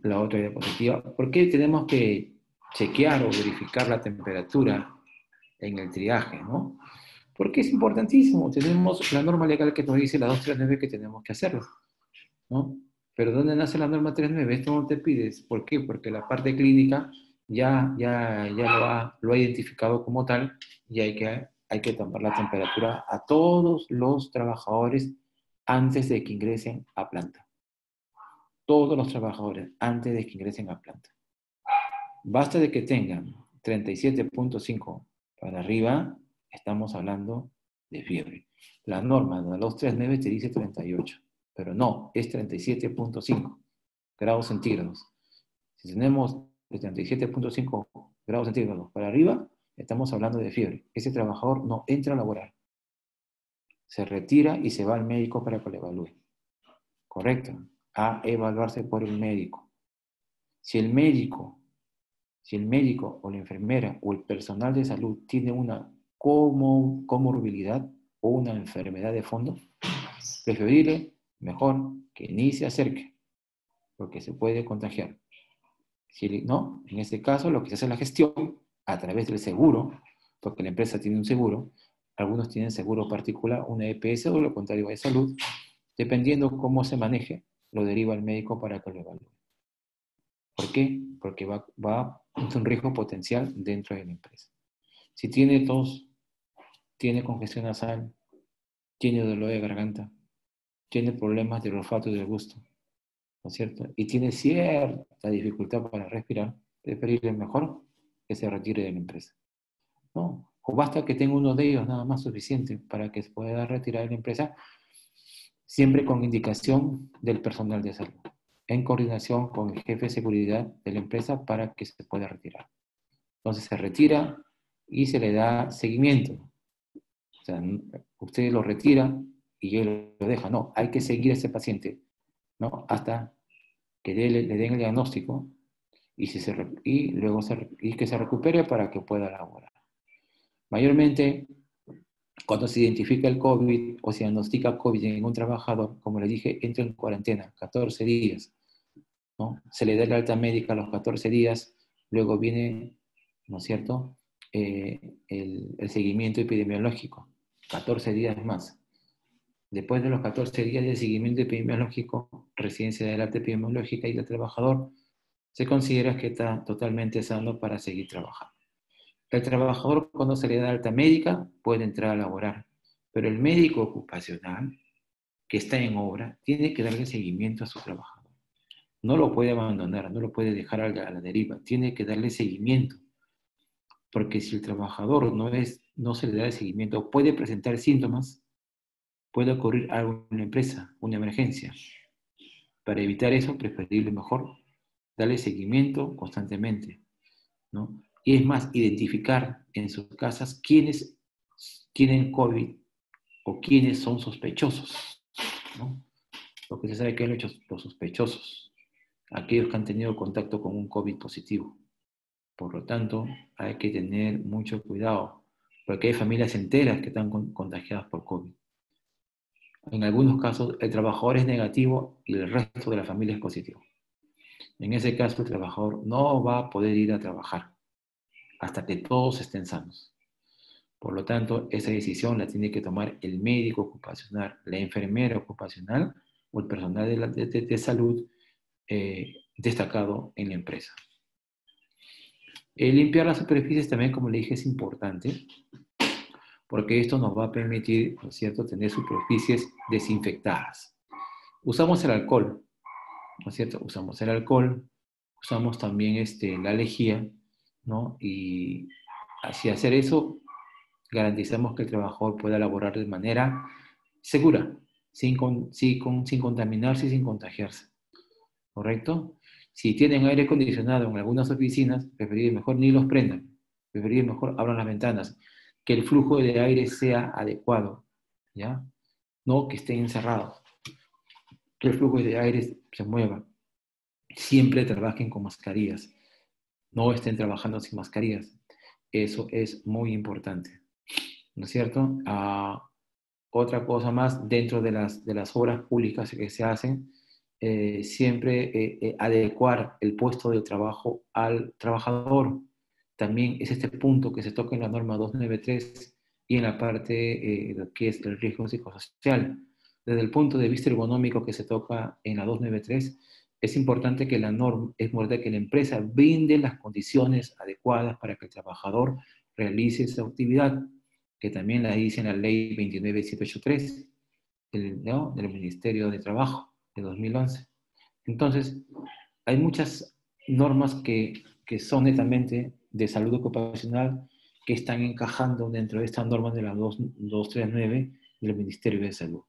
La otra diapositiva. ¿Por qué tenemos que chequear o verificar la temperatura en el triaje, no? Porque es importantísimo. Tenemos la norma legal que nos dice la 239 que tenemos que hacerlo, ¿no? Pero ¿dónde nace la norma 39? Esto no te pides. ¿Por qué? Porque la parte clínica ya lo ha identificado como tal y hay que tomar la temperatura a todos los trabajadores antes de que ingresen a planta. Todos los trabajadores antes de que ingresen a planta. Basta de que tengan 37.5 para arriba, estamos hablando de fiebre. La norma de la 239 te dice 38, pero no, es 37.5 grados centígrados. Si tenemos de 37.5 grados centígrados para arriba, estamos hablando de fiebre. Ese trabajador no entra a laborar. Se retira y se va al médico para que lo evalúe. ¿Correcto? A evaluarse por el médico. Si el médico o la enfermera o el personal de salud tiene una comorbilidad o una enfermedad de fondo, preferible, mejor, que ni se acerque, porque se puede contagiar. Si no, en este caso lo que se hace es la gestión a través del seguro, porque la empresa tiene un seguro, algunos tienen seguro particular, una EPS o lo contrario de salud, dependiendo cómo se maneje, lo deriva al médico para que lo evalúe. ¿Por qué? Porque es un riesgo potencial dentro de la empresa. Si tiene tos, tiene congestión nasal, tiene dolor de garganta, tiene problemas del olfato y del gusto, ¿no es cierto? Y tiene cierta dificultad para respirar, preferible mejor que se retire de la empresa, ¿no? O basta que tenga uno de ellos nada más suficiente para que se pueda retirar de la empresa, siempre con indicación del personal de salud, en coordinación con el jefe de seguridad de la empresa para que se pueda retirar. Entonces se retira y se le da seguimiento. O sea, usted lo retira y él lo deja. No, hay que seguir a ese paciente, ¿no? Hasta que le den el diagnóstico y luego que se recupere para que pueda laborar. Mayormente, cuando se identifica el COVID o se diagnostica COVID en un trabajador, como le dije, entra en cuarentena, 14 días, ¿no? Se le da el alta médica a los 14 días, luego viene, ¿no es cierto?, el seguimiento epidemiológico, 14 días más. Después de los 14 días de seguimiento epidemiológico, residencia de alta epidemiológica y el trabajador se considera que está totalmente sano para seguir trabajando. El trabajador, cuando se le da alta médica, puede entrar a laborar, pero el médico ocupacional que está en obra tiene que darle seguimiento a su trabajador. No lo puede abandonar, no lo puede dejar a la deriva, tiene que darle seguimiento, porque si el trabajador no se le da el seguimiento, puede presentar síntomas, puede ocurrir algo en la empresa, una emergencia. Para evitar eso, preferible mejor darle seguimiento constantemente, ¿no? Y es más, identificar en sus casas quiénes tienen COVID o quiénes son sospechosos, ¿no? Porque se sabe que han hecho los sospechosos, aquellos que han tenido contacto con un COVID positivo. Por lo tanto, hay que tener mucho cuidado, porque hay familias enteras que están contagiadas por COVID. En algunos casos, el trabajador es negativo y el resto de la familia es positivo. En ese caso, el trabajador no va a poder ir a trabajar hasta que todos estén sanos. Por lo tanto, esa decisión la tiene que tomar el médico ocupacional, la enfermera ocupacional o el personal de salud destacado en la empresa. Limpiar las superficies también, como le dije, es importante porque esto nos va a permitir, ¿no es cierto?, tener superficies desinfectadas. Usamos el alcohol, ¿no es cierto? Usamos el alcohol, usamos también la lejía, ¿no? Y así hacer eso, garantizamos que el trabajador pueda laborar de manera segura, sin contaminarse y sin contagiarse, ¿correcto? Si tienen aire acondicionado en algunas oficinas, preferible mejor ni los prendan, preferible mejor abran las ventanas, que el flujo de aire sea adecuado, ¿ya? No que estén encerrados, que el flujo de aire se mueva. Siempre trabajen con mascarillas, no estén trabajando sin mascarillas. Eso es muy importante, ¿no es cierto? Otra cosa más, dentro de las obras públicas que se hacen, siempre adecuar el puesto de trabajo al trabajador. También es este punto que se toca en la norma 293 y en la parte que es el riesgo psicosocial. Desde el punto de vista ergonómico que se toca en la 293, es importante que la norma, es importante que la empresa brinde las condiciones adecuadas para que el trabajador realice esa actividad, que también la dice en la ley 29783 ¿no?, del Ministerio de Trabajo de 2011. Entonces, hay muchas normas que son netamente de salud ocupacional que están encajando dentro de estas normas de la 239 del Ministerio de Salud.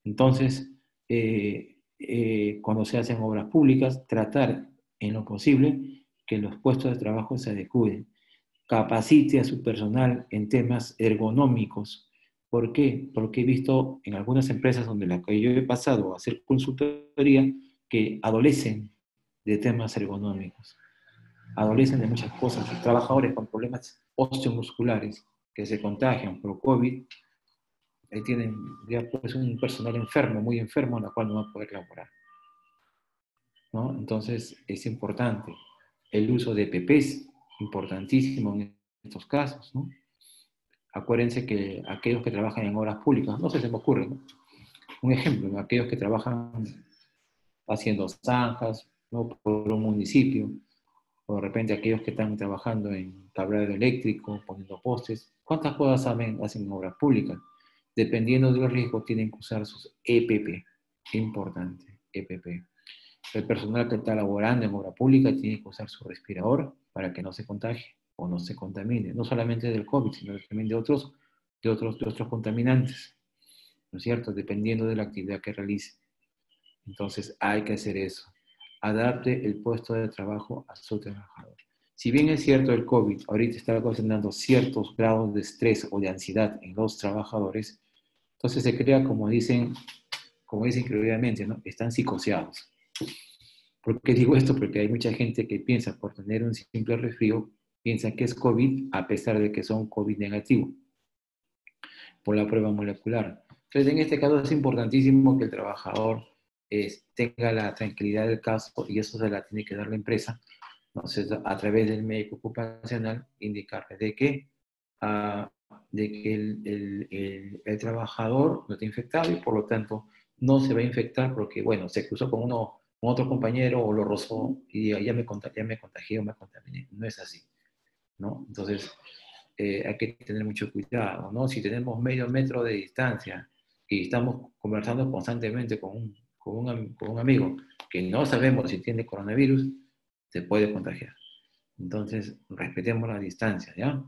Entonces, cuando se hacen obras públicas, tratar en lo posible que los puestos de trabajo se adecúen, capacite a su personal en temas ergonómicos. ¿Por qué? Porque he visto en algunas empresas donde la que yo he pasado a hacer consultoría que adolecen de temas ergonómicos, adolecen de muchas cosas. Los trabajadores con problemas osteomusculares que se contagian por COVID, ahí tienen ya pues un personal enfermo, muy enfermo, en la cual no va a poder laborar, ¿no? Entonces es importante el uso de PPs, importantísimo en estos casos, ¿no? Acuérdense que aquellos que trabajan en obras públicas, no sé, se me ocurre, ¿no? Un ejemplo, aquellos que trabajan haciendo zanjas, ¿no? Por un municipio, o de repente aquellos que están trabajando en cableado eléctrico, poniendo postes. ¿Cuántas cosas hacen en obras públicas? Dependiendo de los riesgos, tienen que usar sus EPP. Importante, EPP. El personal que está laborando en obra pública tiene que usar su respirador para que no se contagie o no se contamine, no solamente del COVID, sino también de otros contaminantes, ¿no es cierto? Dependiendo de la actividad que realice. Entonces hay que hacer eso. Adapte el puesto de trabajo a su trabajador. Si bien es cierto el COVID ahorita está ocasionando ciertos grados de estrés o de ansiedad en los trabajadores, entonces se crea, como dicen previamente, ¿no? Están psicoseados. ¿Por qué digo esto? Porque hay mucha gente que piensa por tener un simple resfrío, piensa que es COVID a pesar de que son COVID negativo por la prueba molecular. Entonces, en este caso es importantísimo que el trabajador tenga la tranquilidad del caso y eso se la tiene que dar la empresa. Entonces, a través del médico ocupacional, indicarle de que el trabajador no está infectado y por lo tanto no se va a infectar porque, bueno, se cruzó con otro compañero o lo rozó y ya me contagié o me contaminé. No es así, ¿no? Entonces, hay que tener mucho cuidado, ¿no? Si tenemos medio metro de distancia y estamos conversando constantemente con un amigo que no sabemos si tiene coronavirus, se puede contagiar. Entonces, respetemos la distancia, ¿ya?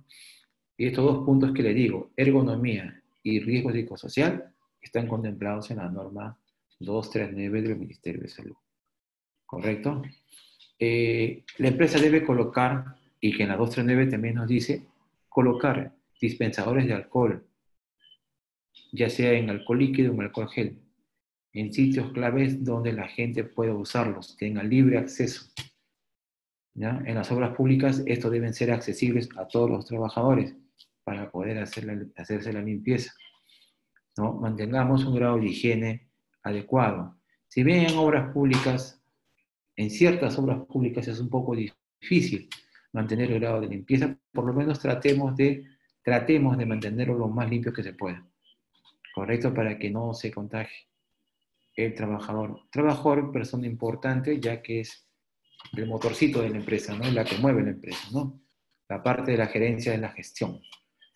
Y estos dos puntos que le digo, ergonomía y riesgo psicosocial, están contemplados en la norma 239 del Ministerio de Salud. ¿Correcto? La empresa debe colocar, y que en la 239 también nos dice, colocar dispensadores de alcohol, ya sea en alcohol líquido o en alcohol gel, en sitios claves donde la gente pueda usarlos, tenga libre acceso. ¿Ya? En las obras públicas, estos deben ser accesibles a todos los trabajadores para poder hacerse la limpieza, ¿no? Mantengamos un grado de higiene adecuado. Si bien en obras públicas, en ciertas obras públicas es un poco difícil mantener el grado de limpieza, por lo menos tratemos de mantenerlo lo más limpio que se pueda, ¿correcto? Para que no se contagie el trabajador. Trabajador, persona importante, ya que es el motorcito de la empresa, ¿no? La que mueve la empresa, ¿no? La parte de la gerencia de la gestión.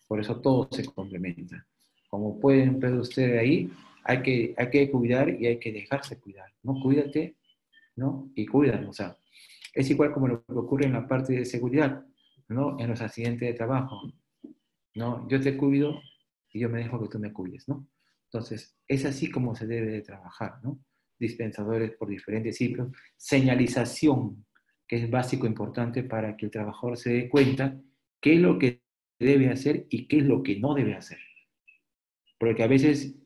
Por eso todo se complementa. Como pueden ver ustedes ahí, hay que cuidar y hay que dejarse cuidar, ¿no? Cuídate, ¿no? Y cuídalo, o sea, es igual como lo que ocurre en la parte de seguridad, ¿no? En los accidentes de trabajo, ¿no? Yo te cuido y yo me dejo que tú me cuides, ¿no? Entonces, es así como se debe de trabajar, ¿no? Dispensadores por diferentes ciclos, señalización, que es básico importante para que el trabajador se dé cuenta qué es lo que debe hacer y qué es lo que no debe hacer. Porque a veces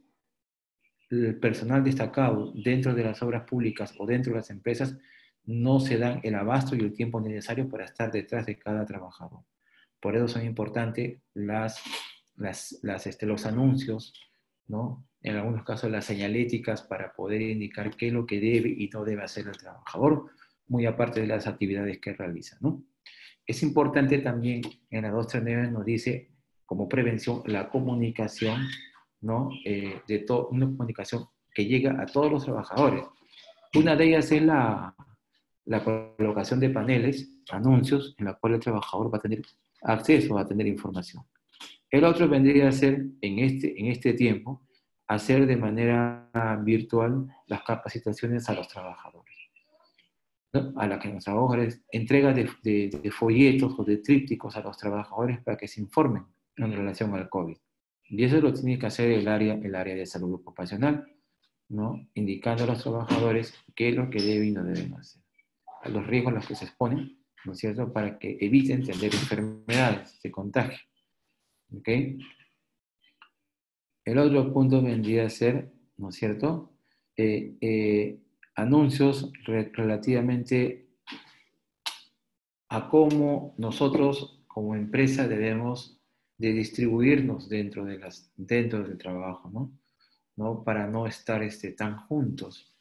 el personal destacado dentro de las obras públicas o dentro de las empresas no se dan el abasto y el tiempo necesario para estar detrás de cada trabajador. Por eso son importantes los anuncios, ¿no? En algunos casos las señaléticas para poder indicar qué es lo que debe y no debe hacer el trabajador, muy aparte de las actividades que realiza, ¿no? Es importante también, en la 239 nos dice, como prevención, la comunicación, ¿no? Una comunicación que llega a todos los trabajadores. Una de ellas es la colocación de paneles, anuncios, en la cual el trabajador va a tener acceso a tener información. El otro vendría a ser, en este tiempo, hacer de manera virtual las capacitaciones a los trabajadores, ¿no? A la que nos trabajadores entrega de folletos o de trípticos a los trabajadores para que se informen en relación al COVID. Y eso lo tiene que hacer el área de salud ocupacional, ¿no? Indicando a los trabajadores qué es lo que deben y no deben hacer, a los riesgos a los que se exponen, ¿no es cierto?, para que eviten tener enfermedades, se contagien. ¿Ok? El otro punto vendría a ser, ¿no es cierto?, anuncios relativamente a cómo nosotros como empresa debemos de distribuirnos dentro del trabajo, ¿no? Para no estar tan juntos.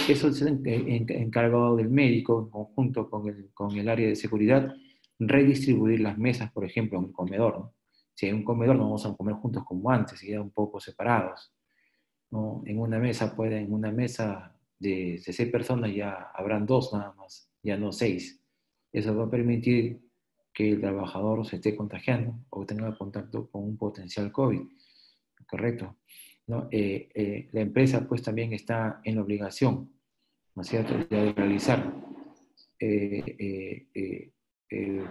Eso es encargado del médico, en conjunto con el área de seguridad, redistribuir las mesas, por ejemplo, en un comedor, ¿no? Si hay un comedor, no vamos a comer juntos como antes, y ya un poco separados, ¿no? En una mesa de 6 personas ya habrán 2 nada más, ya no 6. Eso va a permitir que el trabajador se esté contagiando o tenga contacto con un potencial COVID, ¿correcto? ¿No? La empresa pues también está en la obligación, ¿no es cierto?, de realizar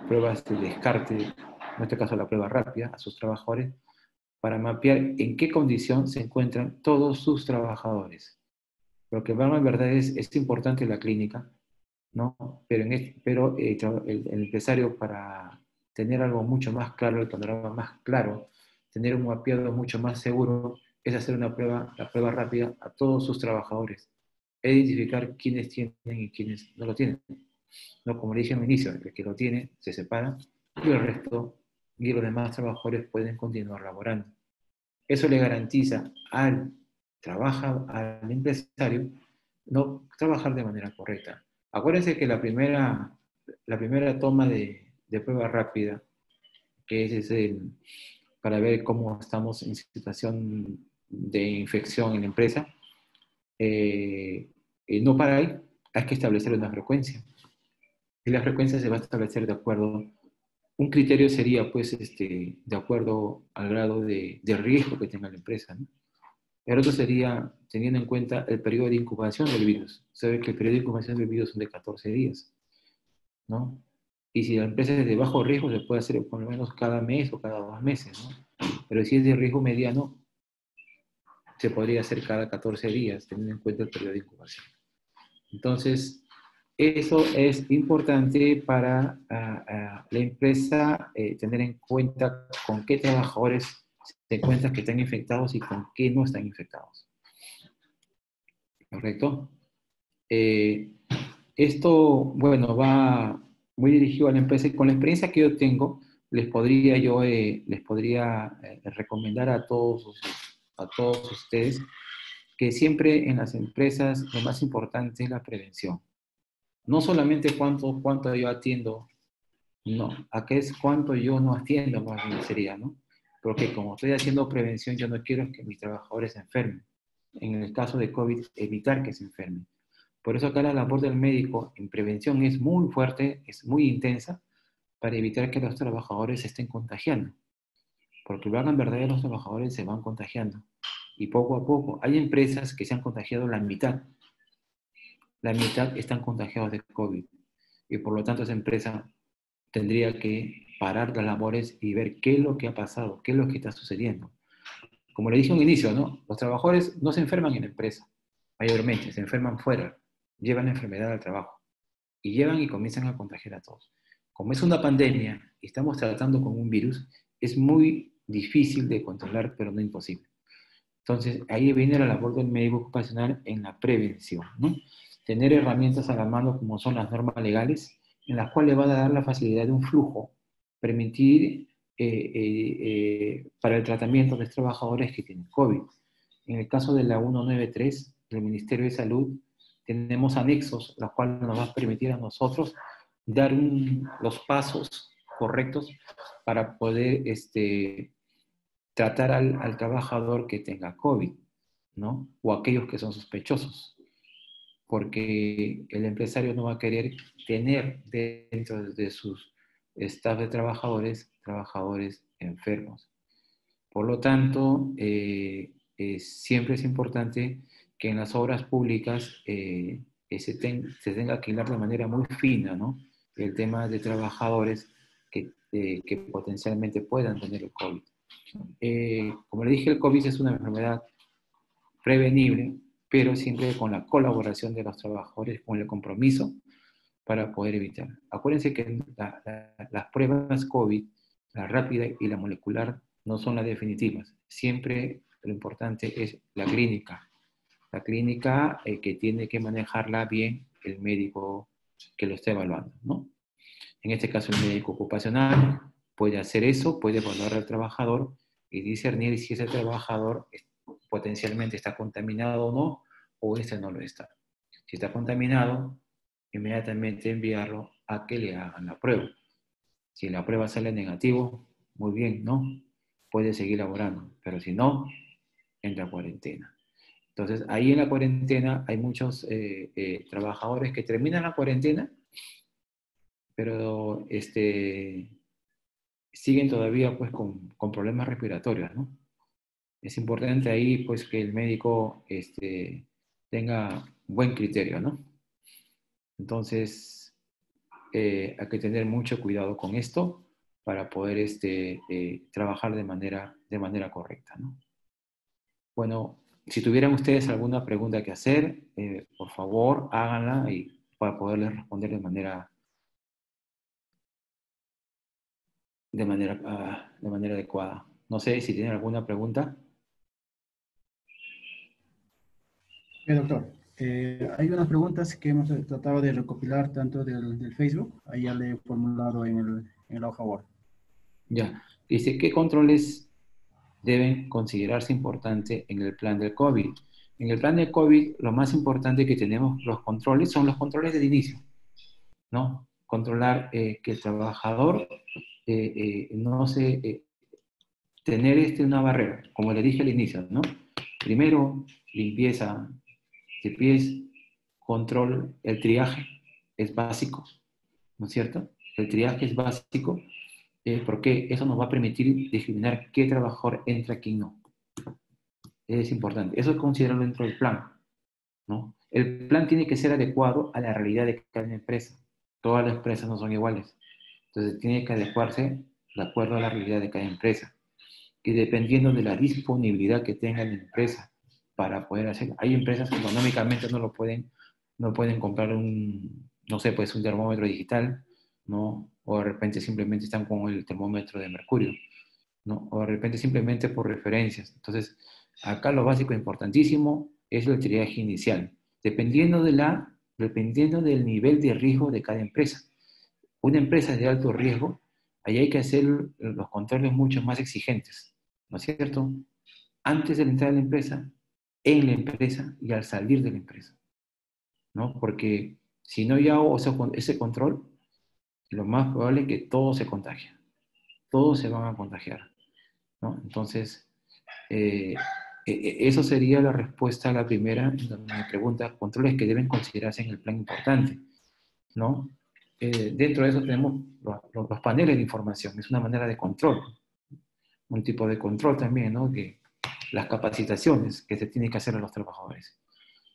pruebas de descarte, en este caso la prueba rápida, a sus trabajadores, para mapear en qué condición se encuentran todos sus trabajadores. Lo que va en verdad es importante la clínica, ¿no? Pero el empresario, para tener algo mucho más claro, el panorama más claro, tener un mapeado mucho más seguro, es hacer una prueba, la prueba rápida a todos sus trabajadores, e identificar quiénes tienen y quiénes no lo tienen. ¿No? Como le dije al inicio, el que lo tiene se separa y el resto y los demás trabajadores pueden continuar laborando. Eso le garantiza al empresario no trabajar de manera correcta. Acuérdense que la primera toma de prueba rápida, que es para ver cómo estamos en situación de infección en la empresa, no para ahí, hay que establecer una frecuencia. Y la frecuencia se va a establecer de acuerdo, un criterio sería pues de acuerdo al grado de riesgo que tenga la empresa, ¿no? El otro sería teniendo en cuenta el periodo de incubación del virus. Sabe que el periodo de incubación del virus son de 14 días, ¿no? Y si la empresa es de bajo riesgo, se puede hacer por lo menos cada mes o cada 2 meses, ¿no? Pero si es de riesgo mediano, se podría hacer cada 14 días, teniendo en cuenta el periodo de incubación. Entonces, eso es importante para la empresa tener en cuenta con qué trabajadores se encuentran que están infectados y con qué no están infectados. ¿Correcto? Esto, bueno, va muy dirigido a la empresa y con la experiencia que yo tengo, les podría recomendar a todos ustedes que siempre en las empresas lo más importante es la prevención. No solamente cuánto yo atiendo, no, acá es cuánto yo no atiendo, más bien sería, ¿no? Porque como estoy haciendo prevención, yo no quiero que mis trabajadores se enfermen. En el caso de COVID, evitar que se enfermen. Por eso acá la labor del médico en prevención es muy fuerte, es muy intensa, para evitar que los trabajadores se estén contagiando. Porque luego en verdad los trabajadores se van contagiando. Y poco a poco, hay empresas que se han contagiado la mitad están contagiados de COVID. Y por lo tanto esa empresa tendría que parar las labores y ver qué es lo que ha pasado, qué es lo que está sucediendo. Como le dije al inicio, ¿no? Los trabajadores no se enferman en la empresa, mayormente, se enferman fuera, llevan la enfermedad al trabajo y llevan y comienzan a contagiar a todos. Como es una pandemia y estamos tratando con un virus, es muy difícil de controlar, pero no imposible. Entonces, ahí viene la labor del médico ocupacional en la prevención, ¿no? Tener herramientas a la mano como son las normas legales, en las cuales va a dar la facilidad de un flujo, permitir para el tratamiento de los trabajadores que tienen COVID. En el caso de la 193 del Ministerio de Salud, tenemos anexos, los cuales nos va a permitir a nosotros dar los pasos correctos para poder tratar al trabajador que tenga COVID, ¿no? O aquellos que son sospechosos, porque el empresario no va a querer tener dentro de sus staff de trabajadores enfermos. Por lo tanto, siempre es importante que en las obras públicas se tenga que hilar de manera muy fina, ¿no? El tema de trabajadores que potencialmente puedan tener el COVID. Como le dije, el COVID es una enfermedad prevenible, pero siempre con la colaboración de los trabajadores, con el compromiso para poder evitar. Acuérdense que las pruebas COVID, la rápida y la molecular, no son las definitivas. Siempre lo importante es la clínica. La clínica que tiene que manejarla bien el médico que lo está evaluando, ¿no? En este caso, el médico ocupacional puede hacer eso, puede evaluar al trabajador y discernir si ese trabajador potencialmente está contaminado o no, o ese no lo está. Si está contaminado, inmediatamente enviarlo a que le hagan la prueba. Si la prueba sale negativo, muy bien, ¿no? Puede seguir laborando, pero si no, entra a cuarentena. Entonces, ahí en la cuarentena hay muchos trabajadores que terminan la cuarentena, pero siguen todavía pues con problemas respiratorios, ¿no? Es importante ahí pues que el médico tenga buen criterio, ¿no? Entonces, hay que tener mucho cuidado con esto para poder trabajar de manera correcta, ¿no? Bueno, si tuvieran ustedes alguna pregunta que hacer, por favor, háganla y para poderles responder de manera adecuada. No sé si tienen alguna pregunta.
Doctor, hay unas preguntas que hemos tratado de recopilar tanto del Facebook, ahí ya le he formulado en la hoja Word.
Ya. Dice, ¿qué controles deben considerarse importantes en el plan del COVID? En el plan del COVID, lo más importante que tenemos los controles son los controles del inicio, ¿no? Controlar que el trabajador no se... tener una barrera, como le dije al inicio, ¿no? Primero, limpieza de pies, control, el triaje es básico, ¿no es cierto? El triaje es básico porque eso nos va a permitir discriminar qué trabajador entra y quién no. Es importante. Eso es considerarlo dentro del plan, ¿no? El plan tiene que ser adecuado a la realidad de cada empresa. Todas las empresas no son iguales. Entonces tiene que adecuarse de acuerdo a la realidad de cada empresa. Y dependiendo de la disponibilidad que tenga la empresa para poder hacerlo. Hay empresas que económicamente no pueden comprar no sé, pues un termómetro digital, ¿no? O de repente simplemente están con el termómetro de mercurio, ¿no? O de repente simplemente por referencias. Entonces, acá lo básico importantísimo es el triaje inicial, dependiendo del nivel de riesgo de cada empresa. Una empresa de alto riesgo, ahí hay que hacer los controles mucho más exigentes, ¿no es cierto? Antes de entrar a la empresa, en la empresa y al salir de la empresa, ¿no? Porque si no ya hago ese control, lo más probable es que todos se contagien, todos se van a contagiar, ¿no? Entonces, eso sería la respuesta a la primera, donde me pregunta, controles que deben considerarse en el plan importante, ¿no? Dentro de eso tenemos los paneles de información, es una manera de control, un tipo de control también, ¿no? Que las capacitaciones que se tienen que hacer a los trabajadores.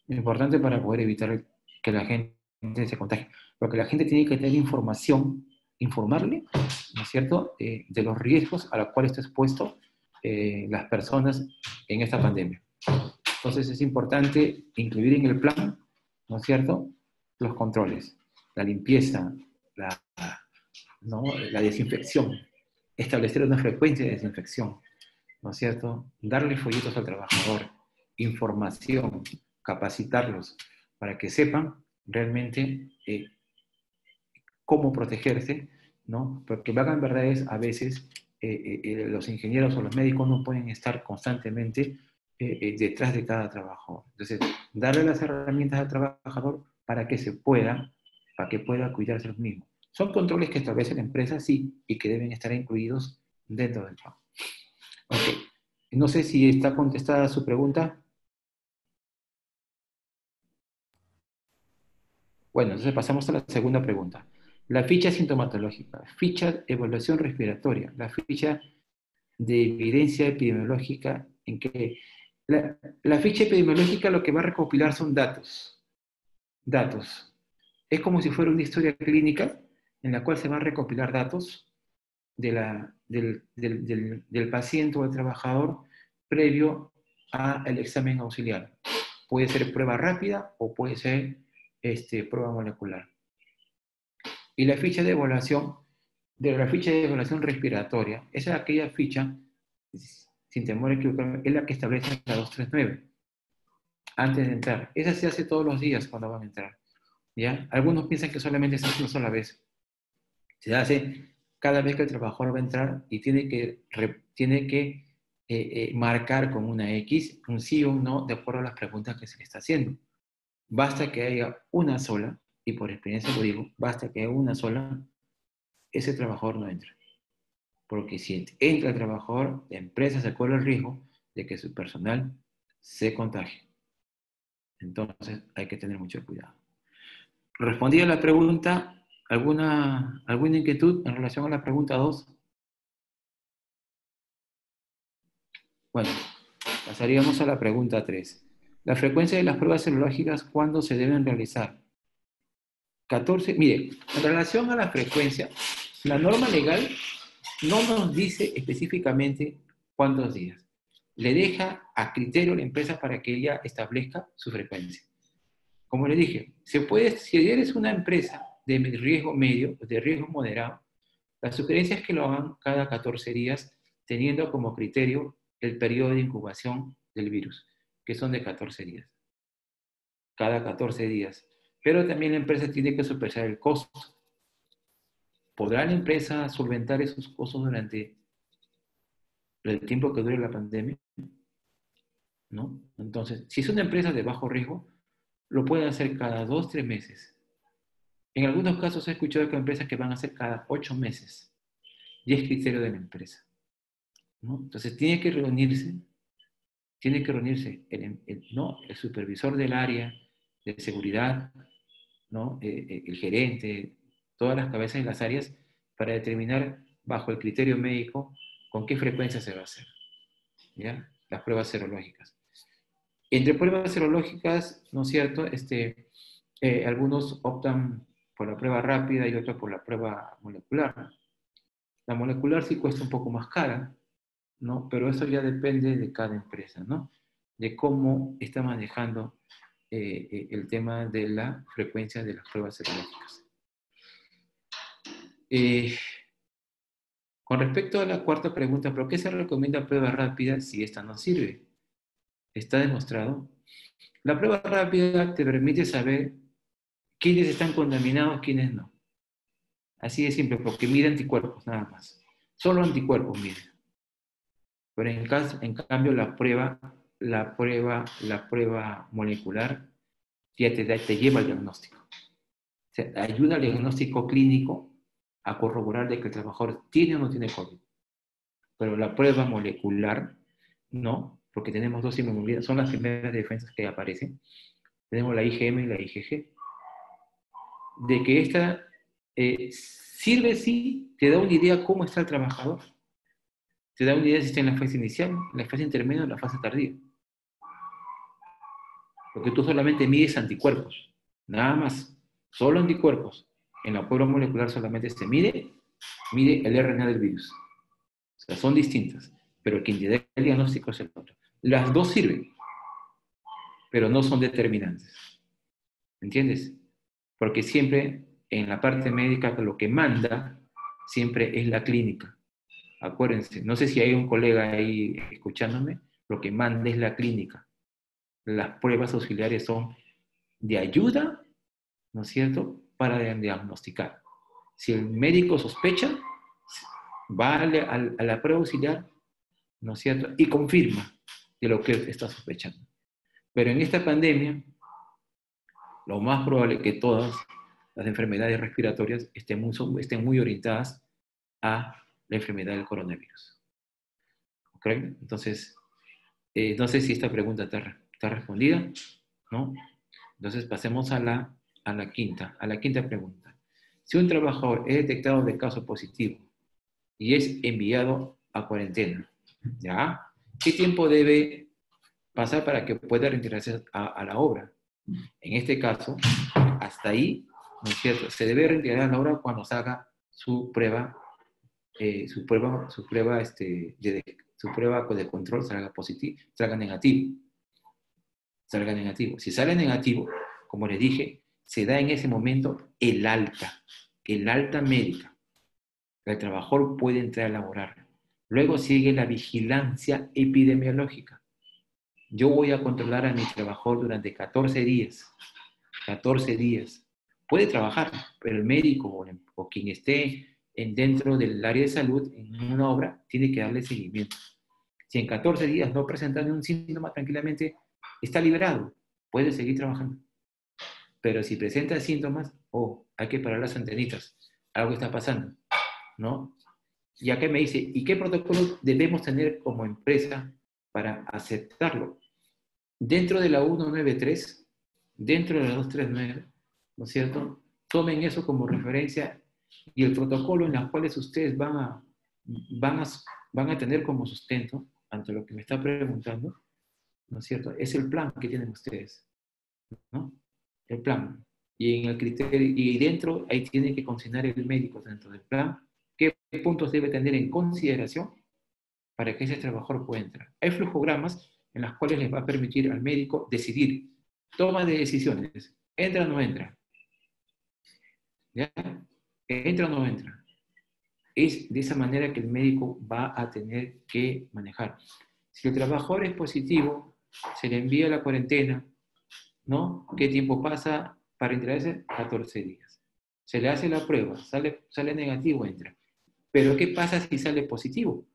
Es importante para poder evitar que la gente se contagie, porque la gente tiene que tener información, informarle, ¿no es cierto?, de los riesgos a los cuales está expuesto las personas en esta pandemia. Entonces es importante incluir en el plan, ¿no es cierto?, los controles, la limpieza, la, ¿no? La desinfección, establecer una frecuencia de desinfección, ¿no es cierto? Darle folletos al trabajador, información, capacitarlos para que sepan realmente cómo protegerse, ¿no? Porque vagan verdades a veces los ingenieros o los médicos no pueden estar constantemente detrás de cada trabajador. Entonces, darle las herramientas al trabajador para que pueda cuidarse los mismos. Son controles que establece la empresa, sí, y que deben estar incluidos dentro del plan. Ok. No sé si está contestada su pregunta. Bueno, entonces pasamos a la segunda pregunta. La ficha sintomatológica, ficha de evaluación respiratoria, la ficha de evidencia epidemiológica en que la ficha epidemiológica lo que va a recopilar son datos. Datos. Es como si fuera una historia clínica en la cual se van a recopilar datos del paciente o del trabajador previo al examen auxiliar. Puede ser prueba rápida o puede ser prueba molecular. Y la ficha de evaluación, de la ficha de evaluación respiratoria, esa es aquella ficha, sin temor a equivocarme, es la que establece la 239, antes de entrar. Esa se hace todos los días cuando van a entrar, ¿ya? Algunos piensan que solamente se hace una sola vez. Se hace cada vez que el trabajador va a entrar y tiene que marcar con una X un sí o un no de acuerdo a las preguntas que se le está haciendo. Basta que haya una sola, y por experiencia lo digo, basta que haya una sola, ese trabajador no entra. Porque si entra el trabajador, la empresa se corre el riesgo de que su personal se contagie. Entonces hay que tener mucho cuidado. Respondí a la pregunta, ¿alguna inquietud en relación a la pregunta 2? Bueno, pasaríamos a la pregunta 3. La frecuencia de las pruebas serológicas, ¿cuándo se deben realizar? 14, mire, en relación a la frecuencia, la norma legal no nos dice específicamente cuántos días. Le deja a criterio a la empresa para que ella establezca su frecuencia. Como le dije, si eres una empresa de riesgo medio, de riesgo moderado, la sugerencia es que lo hagan cada 14 días, teniendo como criterio el periodo de incubación del virus, que son de 14 días. Cada 14 días. Pero también la empresa tiene que sopesar el costo. ¿Podrá la empresa solventar esos costos durante el tiempo que dure la pandemia? ¿No? Entonces, si es una empresa de bajo riesgo, lo puede hacer cada 2, 3 meses. En algunos casos he escuchado que hay empresas que van a hacer cada 8 meses. Y es criterio de la empresa, ¿no? Entonces tiene que reunirse el supervisor del área de seguridad, ¿no? El gerente, todas las cabezas de las áreas, para determinar bajo el criterio médico con qué frecuencia se va a hacer, ¿ya? Las pruebas serológicas. Entre pruebas serológicas, ¿no es cierto? Algunos optan por la prueba rápida y otros por la prueba molecular. La molecular sí cuesta un poco más cara, ¿no? Pero eso ya depende de cada empresa, ¿no? De cómo está manejando el tema de la frecuencia de las pruebas serológicas. Con respecto a la cuarta pregunta, ¿por qué se recomienda prueba rápida si esta no sirve? Está demostrado. La prueba rápida te permite saber quiénes están contaminados, quiénes no. Así de simple, porque mide anticuerpos, nada más. Solo anticuerpos mide. Pero en cambio la prueba molecular ya te lleva al diagnóstico. O sea, ayuda al diagnóstico clínico a corroborar de que el trabajador tiene o no tiene COVID. Pero la prueba molecular, no, porque tenemos dos inmunidades, son las primeras defensas que aparecen. Tenemos la IgM y la IgG. De que esta sirve, sí, te da una idea cómo está el trabajador. Te da una idea si está en la fase inicial, en la fase intermedia o en la fase tardía. Porque tú solamente mides anticuerpos, nada más, solo anticuerpos. En la prueba molecular solamente se mide el RNA del virus. O sea, son distintas, pero quien te da el diagnóstico es el otro. Las dos sirven, pero no son determinantes. ¿Entiendes? Porque siempre en la parte médica lo que manda siempre es la clínica. Acuérdense, no sé si hay un colega ahí escuchándome, lo que manda es la clínica. Las pruebas auxiliares son de ayuda, ¿no es cierto?, para diagnosticar. Si el médico sospecha, va a la prueba auxiliar, ¿no es cierto?, y confirma de lo que está sospechando. Pero en esta pandemia, lo más probable es que todas las enfermedades respiratorias estén muy orientadas a la enfermedad del coronavirus. ¿Ok? Entonces, no sé si esta pregunta está respondida, ¿no? Entonces, pasemos a la quinta pregunta. Si un trabajador es detectado de caso positivo y es enviado a cuarentena, ¿ya? ¿Qué tiempo debe pasar para que pueda reintegrarse a la obra? En este caso, hasta ahí, ¿no es cierto? Se debe reintegrar a la obra cuando salga su prueba de control salga positivo, salga negativo. Si sale negativo, como les dije, se da en ese momento el alta médica. El trabajador puede entrar a laborar. Luego sigue la vigilancia epidemiológica. Yo voy a controlar a mi trabajador durante 14 días. 14 días. Puede trabajar, pero el médico o quien esté dentro del área de salud en una obra tiene que darle seguimiento. Si en 14 días no presenta ningún síntoma, tranquilamente está liberado, puede seguir trabajando. Pero si presenta síntomas, hay que parar las antenitas, algo está pasando, ¿no? Y acá me dice, ¿y qué protocolo debemos tener como empresa para aceptarlo? Dentro de la 193 dentro de la 239, ¿no es cierto? Tomen eso como referencia y el protocolo en el cual ustedes van a, van a tener como sustento ante lo que me está preguntando, ¿no es cierto? Es el plan que tienen ustedes, ¿no? El plan. Y en el criterio, y dentro, ahí tiene que consignar el médico dentro del plan, qué puntos debe tener en consideración para que ese trabajador pueda entrar. Hay flujogramas en los cuales les va a permitir al médico decidir, toma de decisiones, entra o no entra, ¿ya? Entra o no entra. Es de esa manera que el médico va a tener que manejar. Si el trabajador es positivo, se le envía a la cuarentena, ¿no? ¿Qué tiempo pasa para entrarse? 14 días. Se le hace la prueba, sale negativo, entra. Pero ¿qué pasa si sale positivo?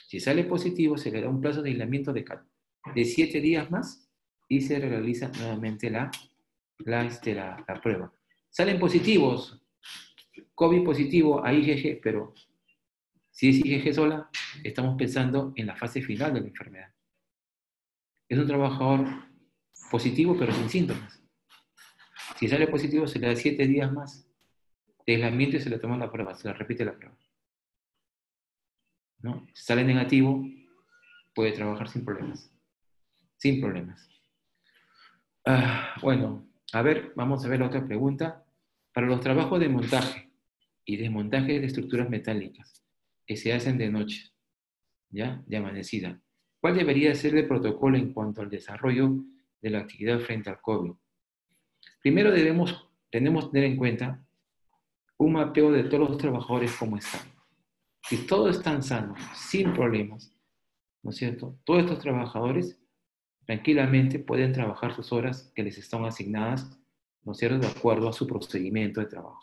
Si sale positivo, se le da un plazo de aislamiento de 7 días más y se realiza nuevamente la prueba. Salen positivos, COVID positivo a IgG, pero si es IgG sola, estamos pensando en la fase final de la enfermedad. Es un trabajador positivo, pero sin síntomas. Si sale positivo, se le da 7 días más de aislamiento y se le toma la prueba, se le repite la prueba, ¿no? Si sale negativo, puede trabajar sin problemas. Sin problemas. Bueno, a ver, vamos a ver la otra pregunta. Para los trabajos de montaje y desmontaje de estructuras metálicas que se hacen de noche, ¿ya? De amanecida, ¿cuál debería ser el protocolo en cuanto al desarrollo de la actividad frente al COVID? Primero tenemos que tener en cuenta un mapeo de todos los trabajadores como están. Si todos están sanos, sin problemas, ¿no es cierto? Todos estos trabajadores tranquilamente pueden trabajar sus horas que les están asignadas, ¿no es cierto?, de acuerdo a su procedimiento de trabajo.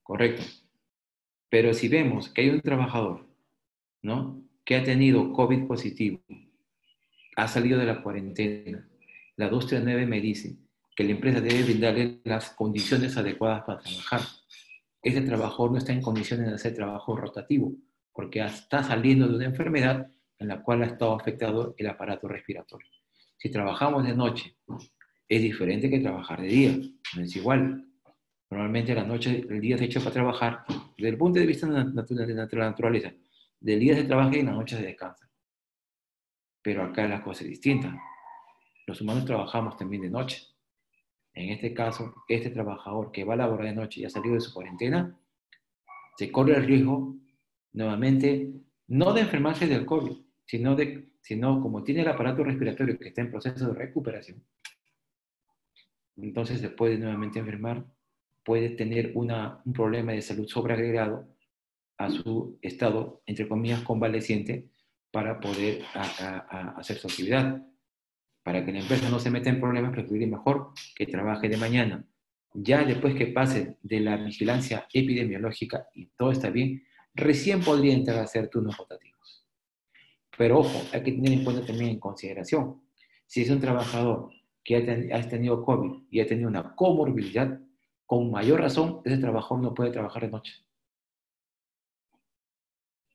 Correcto. Pero si vemos que hay un trabajador, ¿no?, que ha tenido COVID positivo, ha salido de la cuarentena, la 239 me dice que la empresa debe brindarle las condiciones adecuadas para trabajar. Ese trabajador no está en condiciones de hacer trabajo rotativo, porque está saliendo de una enfermedad en la cual ha estado afectado el aparato respiratorio. Si trabajamos de noche, es diferente que trabajar de día, no es igual. Normalmente la noche, el día se echa para trabajar, desde el punto de vista de la naturaleza, del día se trabaja y en la noche se descansa. Pero acá la cosa es distinta. Los humanos trabajamos también de noche. En este caso, este trabajador que va a laborar de noche y ha salido de su cuarentena, se corre el riesgo, nuevamente, no de enfermarse del COVID, sino como tiene el aparato respiratorio que está en proceso de recuperación, entonces se puede nuevamente enfermar, puede tener un problema de salud sobreagregado a su estado, entre comillas, convaleciente, para poder hacer su actividad. Para que la empresa no se meta en problemas, preferiría mejor que trabaje de mañana. Ya después que pase de la vigilancia epidemiológica y todo está bien, recién podría entrar a hacer turnos rotativos. Pero ojo, hay que tener en cuenta también en consideración, si es un trabajador que ha tenido COVID y ha tenido una comorbilidad, con mayor razón, ese trabajador no puede trabajar de noche.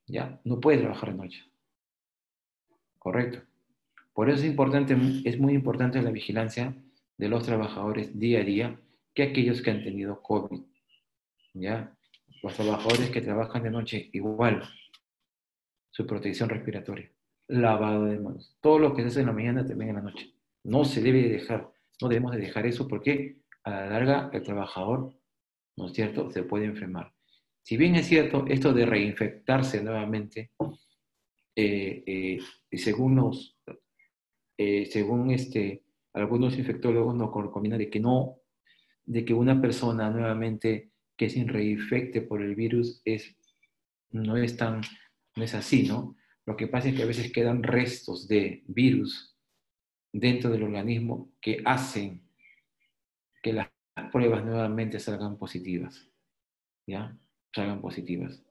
¿Ya? No puede trabajar de noche. Correcto. Por eso es muy importante la vigilancia de los trabajadores día a día que aquellos que han tenido COVID. ¿Ya? Los trabajadores que trabajan de noche, igual, su protección respiratoria, lavado de manos, todo lo que se hace en la mañana también en la noche. No se debe dejar, no debemos de dejar eso porque a la larga el trabajador, ¿no es cierto?, se puede enfermar. Si bien es cierto, esto de reinfectarse nuevamente, según algunos infectólogos nos recomiendan de que una persona nuevamente que se reinfecte por el virus no es así, ¿no? Lo que pasa es que a veces quedan restos de virus dentro del organismo que hacen que las pruebas nuevamente salgan positivas, ¿ya? Salgan positivas.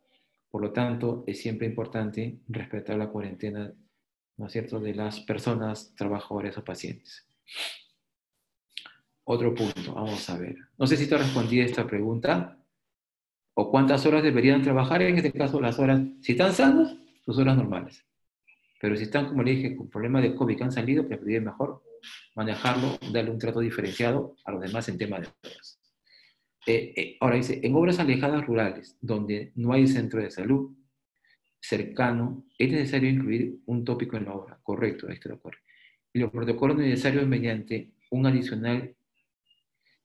Por lo tanto, es siempre importante respetar la cuarentena, ¿no es cierto?, de las personas, trabajadores o pacientes. Otro punto, vamos a ver. No sé si te respondí a esta pregunta. ¿O cuántas horas deberían trabajar? En este caso, las horas, si están sanos, sus horas normales. Pero si están, como le dije, con problemas de COVID que han salido, preferiría mejor manejarlo, darle un trato diferenciado a los demás en tema de obras. Ahora dice, en obras alejadas rurales, donde no hay centro de salud cercano, es necesario incluir un tópico en la obra. Correcto, esto lo corre. Y los protocolos necesarios mediante un adicional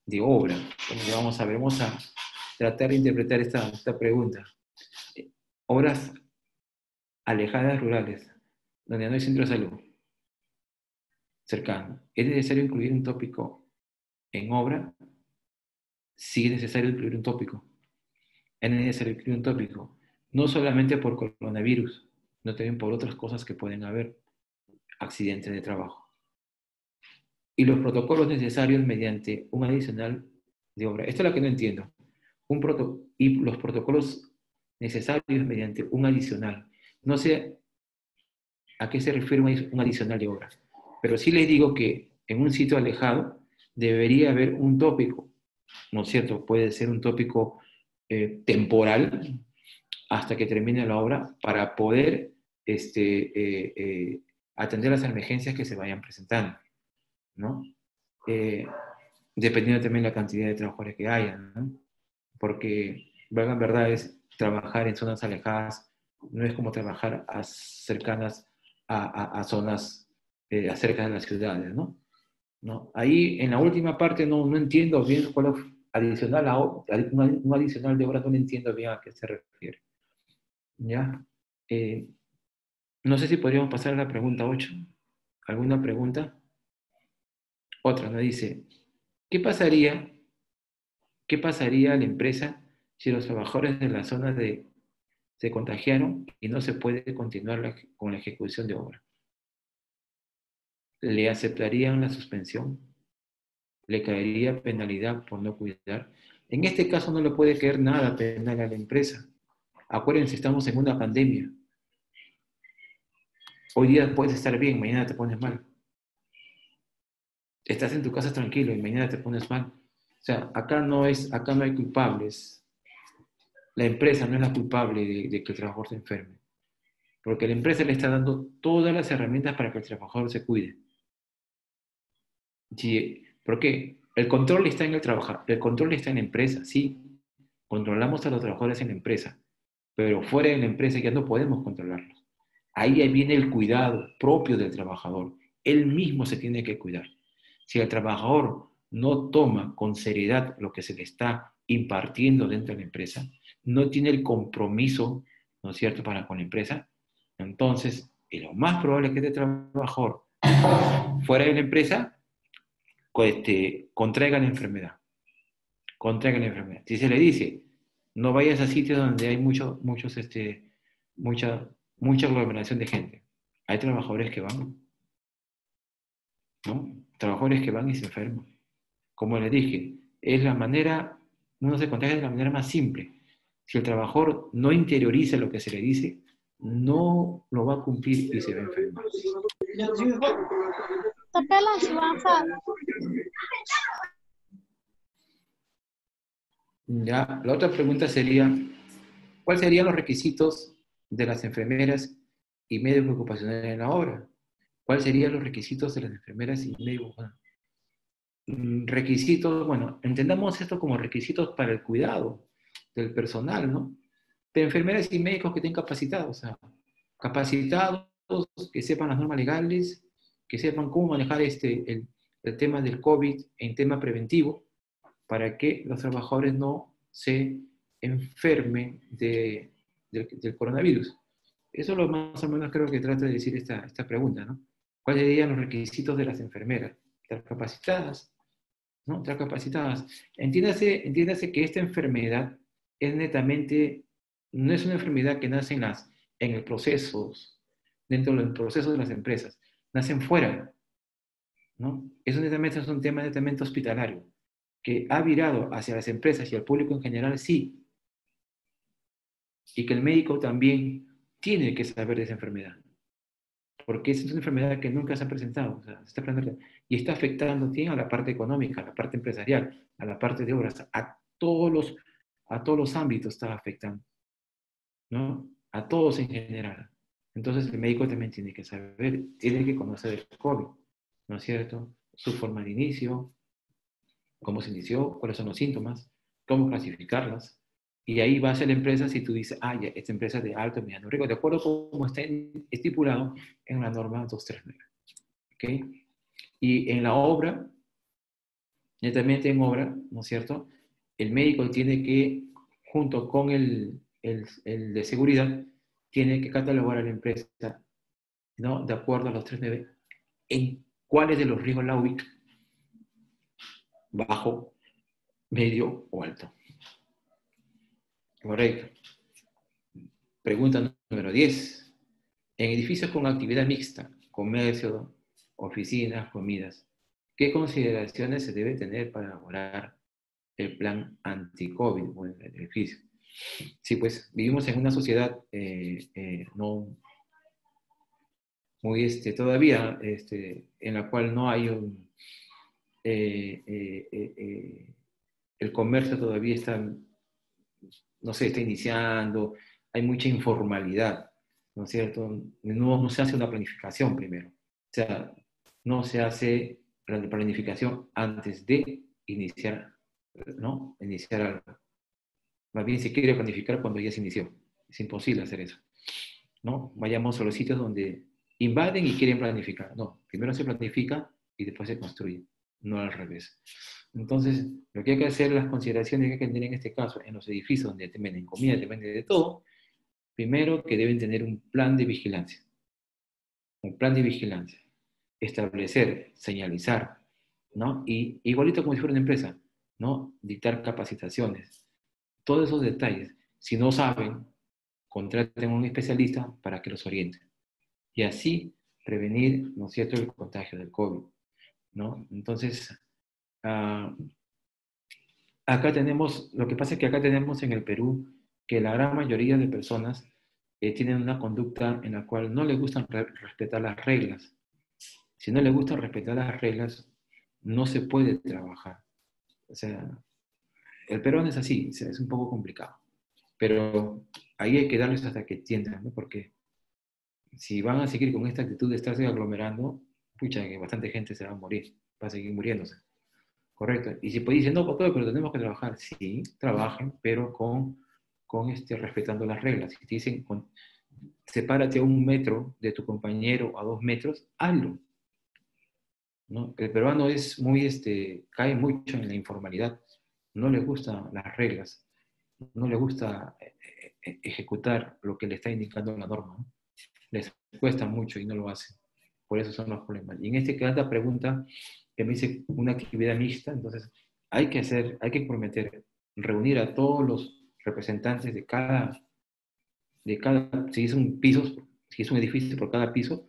de obra. Bueno, ya vamos a ver, vamos a tratar de interpretar esta pregunta. Obras alejadas rurales, donde no hay centro de salud cercano, ¿es necesario incluir un tópico en obra? Sí es necesario incluir un tópico. Es necesario incluir un tópico, no solamente por coronavirus, sino también por otras cosas que pueden haber, accidentes de trabajo. Y los protocolos necesarios mediante un adicional de obra. Esto es lo que no entiendo. Y los protocolos necesarios mediante un adicional. No sé a qué se refiere un adicional de obra, pero sí les digo que en un sitio alejado debería haber un tópico, ¿no es cierto? Puede ser un tópico temporal hasta que termine la obra para poder atender las emergencias que se vayan presentando, ¿no? Dependiendo también de la cantidad de trabajadores que haya, ¿no? Porque, en verdad, es trabajar en zonas alejadas, no es como trabajar cercanas a zonas cerca de las ciudades, ¿no? ¿No? Ahí, en la última parte, no entiendo bien cuál es adicional un adicional de obra, no entiendo bien a qué se refiere. ¿Ya? No sé si podríamos pasar a la pregunta 8. ¿Alguna pregunta? Otra, ¿no? Dice, ¿qué pasaría a la empresa si los trabajadores de la zona se contagiaron y no se puede continuar con la ejecución de obra? ¿Le aceptarían la suspensión? ¿Le caería penalidad por no cuidar? En este caso no le puede caer nada penal a la empresa. Acuérdense, estamos en una pandemia. Hoy día puedes estar bien, mañana te pones mal. Estás en tu casa tranquilo y mañana te pones mal. O sea, acá no hay culpables. La empresa no es la culpable de que el trabajador se enferme. Porque la empresa le está dando todas las herramientas para que el trabajador se cuide. Sí, ¿por qué? El control está en el trabajador, el control está en la empresa, sí. Controlamos a los trabajadores en la empresa, pero fuera de la empresa ya no podemos controlarlos. Ahí viene el cuidado propio del trabajador. Él mismo se tiene que cuidar. Si el trabajador no toma con seriedad lo que se le está impartiendo dentro de la empresa, no tiene el compromiso, ¿no es cierto?, para con la empresa, entonces, lo más probable es que este trabajador fuera de la empresa contraiga la enfermedad. Contraiga la enfermedad. Si se le dice, no vayas a sitios donde hay mucha aglomeración de gente. Hay trabajadores que van, ¿no? Trabajadores que van y se enferman. Como les dije, uno se contagia de la manera más simple. Si el trabajador no interioriza lo que se le dice, no lo va a cumplir y se va a enfermar. Ya, la otra pregunta sería, ¿cuáles serían los requisitos de las enfermeras y médicos ocupacionales en la obra? ¿Cuáles serían los requisitos de las enfermeras y médicos? Requisitos, bueno, entendamos esto como requisitos para el cuidado del personal, ¿no? De enfermeras y médicos que estén capacitados, o sea, capacitados, que sepan las normas legales, que sepan cómo manejar el tema del COVID en tema preventivo, para que los trabajadores no se enfermen del coronavirus. Eso es lo más o menos creo que trata de decir esta pregunta, ¿no? ¿Cuáles serían los requisitos de las enfermeras? Estar capacitadas, ¿no? Estar capacitadas. Entiéndase que esta enfermedad es netamente, no es una enfermedad que nace en el proceso, dentro del proceso de las empresas, nacen fuera, ¿no? Eso netamente es un tema netamente hospitalario, que ha virado hacia las empresas y al público en general, sí, y que el médico también tiene que saber de esa enfermedad, porque es una enfermedad que nunca se ha presentado, o sea, se está presentando y está afectando a la parte económica, a la parte empresarial, a la parte de obras, a todos los ámbitos está afectando, ¿no? A todos en general. Entonces el médico también tiene que saber, tiene que conocer el COVID, ¿no es cierto? Su forma de inicio, cómo se inició, cuáles son los síntomas, cómo clasificarlas. Y ahí va a ser la empresa si tú dices, ah, ya, esta empresa es de alto o mediano riesgo, de acuerdo con cómo está estipulado en la norma 239. ¿Ok? Y en la obra, netamente en obra, ¿no es cierto? El médico tiene que, junto con el de seguridad, tiene que catalogar a la empresa, ¿no? De acuerdo a los 39, en cuáles de los riesgos la ubica, bajo, medio o alto. Correcto. Pregunta número 10. En edificios con actividad mixta, comercio, oficinas, comidas, ¿qué consideraciones se debe tener para elaborar el plan anti-COVID en el edificio? Sí, pues vivimos en una sociedad no muy todavía en la cual no hay el comercio todavía está, no sé, está iniciando, hay mucha informalidad, ¿no es cierto? No se hace una planificación primero. O sea, no se hace la planificación antes de iniciar, ¿no? Iniciar algo. Más bien se quiere planificar cuando ya se inició. Es imposible hacer eso, ¿no? Vayamos a los sitios donde invaden y quieren planificar. No, primero se planifica y después se construye, no al revés. Entonces, lo que hay que hacer, las consideraciones que hay que tener en este caso, en los edificios donde te venden comida, te venden de todo, primero que deben tener un plan de vigilancia. Un plan de vigilancia. Establecer, señalizar, ¿no? Y igualito como si fuera una empresa, ¿no? Dictar capacitaciones. Todos esos detalles. Si no saben, contraten a un especialista para que los oriente. Y así prevenir, ¿no es cierto?, el contagio del COVID, ¿no? Entonces, acá tenemos, lo que pasa es que acá tenemos en el Perú que la gran mayoría de personas tienen una conducta en la cual no les gusta respetar las reglas. Si no les gusta respetar las reglas, no se puede trabajar. O sea, el peruano es así, o sea, es un poco complicado. Pero ahí hay que darles hasta que entiendan, ¿no? Porque si van a seguir con esta actitud de estarse aglomerando, pucha, que bastante gente se va a morir, va a seguir muriéndose. Correcto. Y si pues dicen, no, doctor, pero tenemos que trabajar. Sí, trabajen, pero respetando las reglas. Si te dicen, sepárate a 1 metro de tu compañero, a 2 metros, hazlo. ¿No? El peruano es muy, cae mucho en la informalidad. No le gustan las reglas. No le gusta ejecutar lo que le está indicando la norma, ¿no? Les cuesta mucho y no lo hacen. Por eso son los problemas. Y en este caso, la pregunta que me dice una actividad mixta, entonces hay que prometer reunir a todos los representantes si es un piso, si es un edificio por cada piso,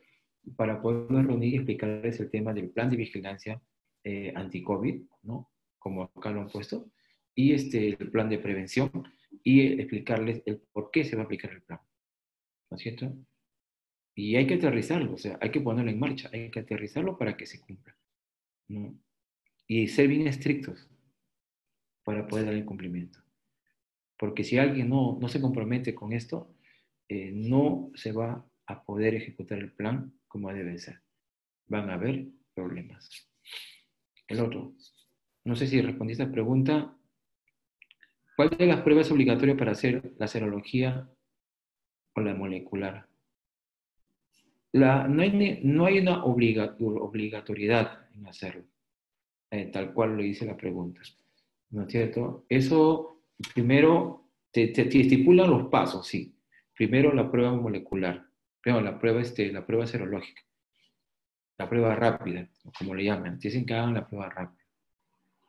para poder reunir y explicarles el tema del plan de vigilancia anti-COVID, ¿no? Como acá lo han puesto, y el plan de prevención, y explicarles el por qué se va a aplicar el plan, ¿no es cierto? Y hay que aterrizarlo, o sea, hay que ponerlo en marcha, hay que aterrizarlo para que se cumpla, ¿no? Y ser bien estrictos para poder dar el cumplimiento. Porque si alguien no se compromete con esto, no se va a poder ejecutar el plan como debe ser. Van a haber problemas. El otro, no sé si respondí esta pregunta. ¿Cuál de las pruebas es obligatoria para hacer la serología o la molecular? No hay una obligatoriedad en hacerlo, tal cual lo dice la pregunta. ¿No es cierto? Eso, primero, te estipulan los pasos, sí. Primero la prueba molecular, primero la prueba serológica, la prueba rápida, como le llaman. Dicen que hagan la prueba rápida,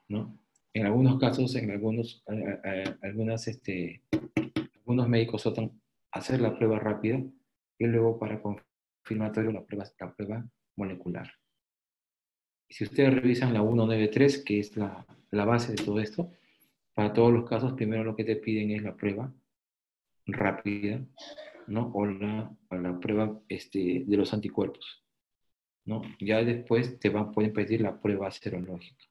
¿no? En algunos casos, algunos médicos optan hacer la prueba rápida y luego para confirmatorio la prueba molecular. Si ustedes revisan la 193, que es la base de todo esto, para todos los casos, primero lo que te piden es la prueba rápida, ¿no? O la prueba de los anticuerpos, ¿no? Ya después pueden pedir la prueba serológica.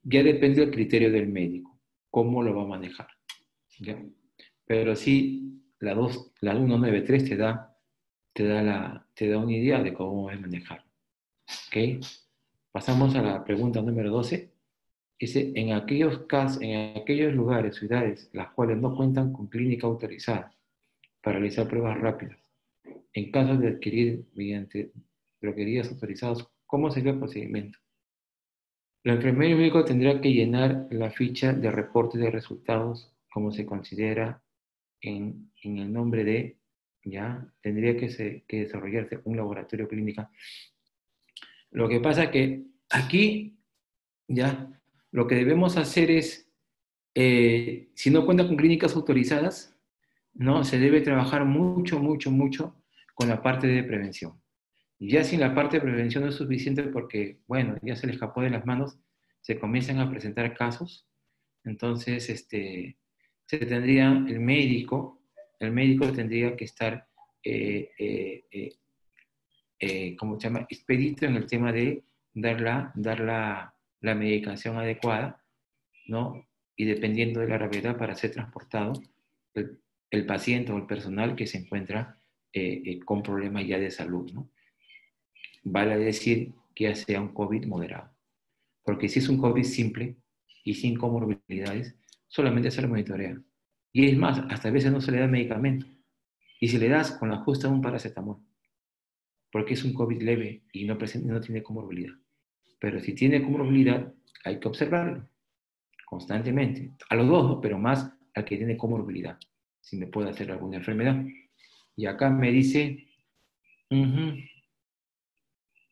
Ya depende del criterio del médico, cómo lo va a manejar, ¿ya? Pero sí, la 193 te da te da una idea de cómo es manejar. ¿Ok? Pasamos a la pregunta número 12. Dice, en aquellos casos, en aquellos lugares, ciudades, las cuales no cuentan con clínica autorizada para realizar pruebas rápidas, en caso de adquirir mediante droguerías autorizadas, ¿cómo sería el procedimiento? El enfermero médico tendrá que llenar la ficha de reporte de resultados como se considera en el nombre de, ya, tendría que desarrollarse un laboratorio clínico. Lo que pasa es que aquí, ya, lo que debemos hacer es, si no cuenta con clínicas autorizadas, ¿no? Se debe trabajar mucho, mucho, mucho con la parte de prevención. Y ya si la parte de prevención no es suficiente porque, bueno, ya se le escapó de las manos, se comienzan a presentar casos, entonces el médico tendría que estar, ¿cómo se llama?, expedito en el tema de dar la medicación adecuada, ¿no? Y dependiendo de la gravedad para ser transportado, el paciente o el personal que se encuentra con problemas ya de salud, ¿no? Vale decir que ya sea un COVID moderado. Porque si es un COVID simple y sin comorbilidades, solamente se le monitorea. Y es más, hasta a veces no se le da medicamento. Y si le das con la justa un paracetamol, porque es un COVID leve y no tiene comorbilidad. Pero si tiene comorbilidad, hay que observarlo constantemente. A los dos, ¿no? Pero más al que tiene comorbilidad, si me puede hacer alguna enfermedad. Y acá me dice,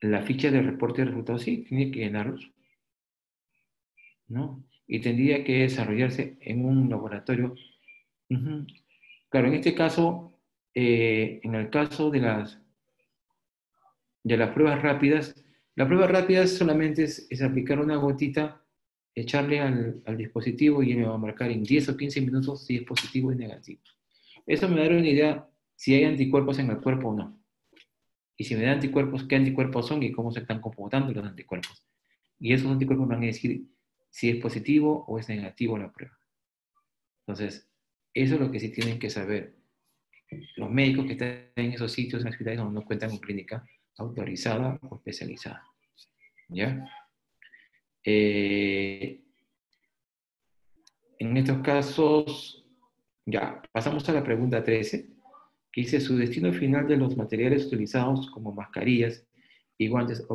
la ficha de reporte de resultados, sí, tiene que llenarlos, ¿no? Y tendría que desarrollarse en un laboratorio. Claro, en este caso, en el caso de las pruebas rápidas solamente es aplicar una gotita, echarle al dispositivo y me va a marcar en 10 o 15 minutos si es positivo y negativo. Eso me dará una idea si hay anticuerpos en el cuerpo o no. Y si me da anticuerpos, qué anticuerpos son y cómo se están comportando los anticuerpos. Y esos anticuerpos van a decir si es positivo o es negativo la prueba. Entonces, eso es lo que sí tienen que saber los médicos que están en esos sitios, en las ciudades donde no cuentan con clínica autorizada o especializada. ¿Ya? En estos casos, ya, pasamos a la pregunta 13, que dice su destino final de los materiales utilizados como mascarillas y guantes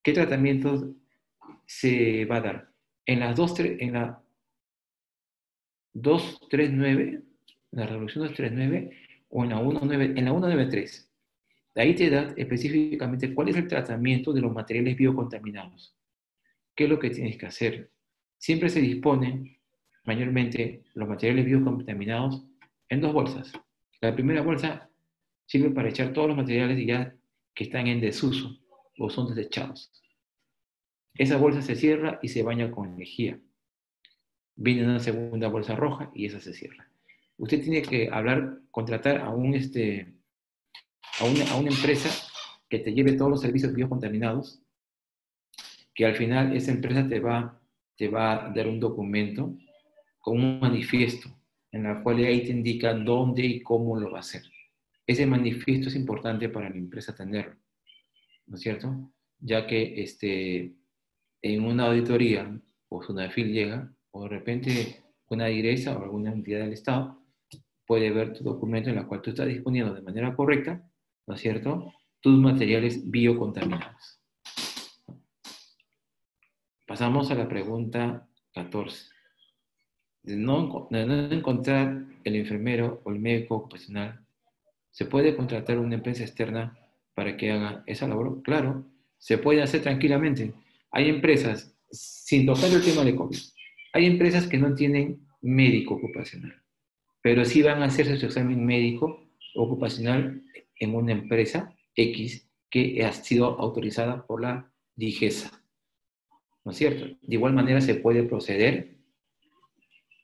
¿qué tratamientos se va a dar? En la 239, en la resolución 239 o en la 193. De ahí te da específicamente cuál es el tratamiento de los materiales biocontaminados. ¿Qué es lo que tienes que hacer? Siempre se dispone mayormente los materiales biocontaminados en dos bolsas. La primera bolsa sirve para echar todos los materiales ya que están en desuso o son desechados. Esa bolsa se cierra y se baña con lejía. Viene una segunda bolsa roja y esa se cierra. Usted tiene que contratar a una empresa que te lleve todos los servicios biocontaminados, que al final esa empresa te va a dar un documento con un manifiesto en el cual ahí te indica dónde y cómo lo va a hacer. Ese manifiesto es importante para la empresa tenerlo, ¿no es cierto? Ya que en una auditoría o SUNAFIL llega, o de repente una direza o alguna entidad del Estado puede ver tu documento en el cual tú estás disponiendo de manera correcta, ¿no es cierto?, tus materiales biocontaminados. Pasamos a la pregunta 14. De no encontrar el enfermero o el médico ocupacional, ¿se puede contratar una empresa externa para que haga esa labor? Claro, se puede hacer tranquilamente. Hay empresas, sin tocar el tema de COVID, hay empresas que no tienen médico ocupacional, pero sí van a hacerse su examen médico ocupacional en una empresa X que ha sido autorizada por la DIGESA, ¿no es cierto? De igual manera se puede proceder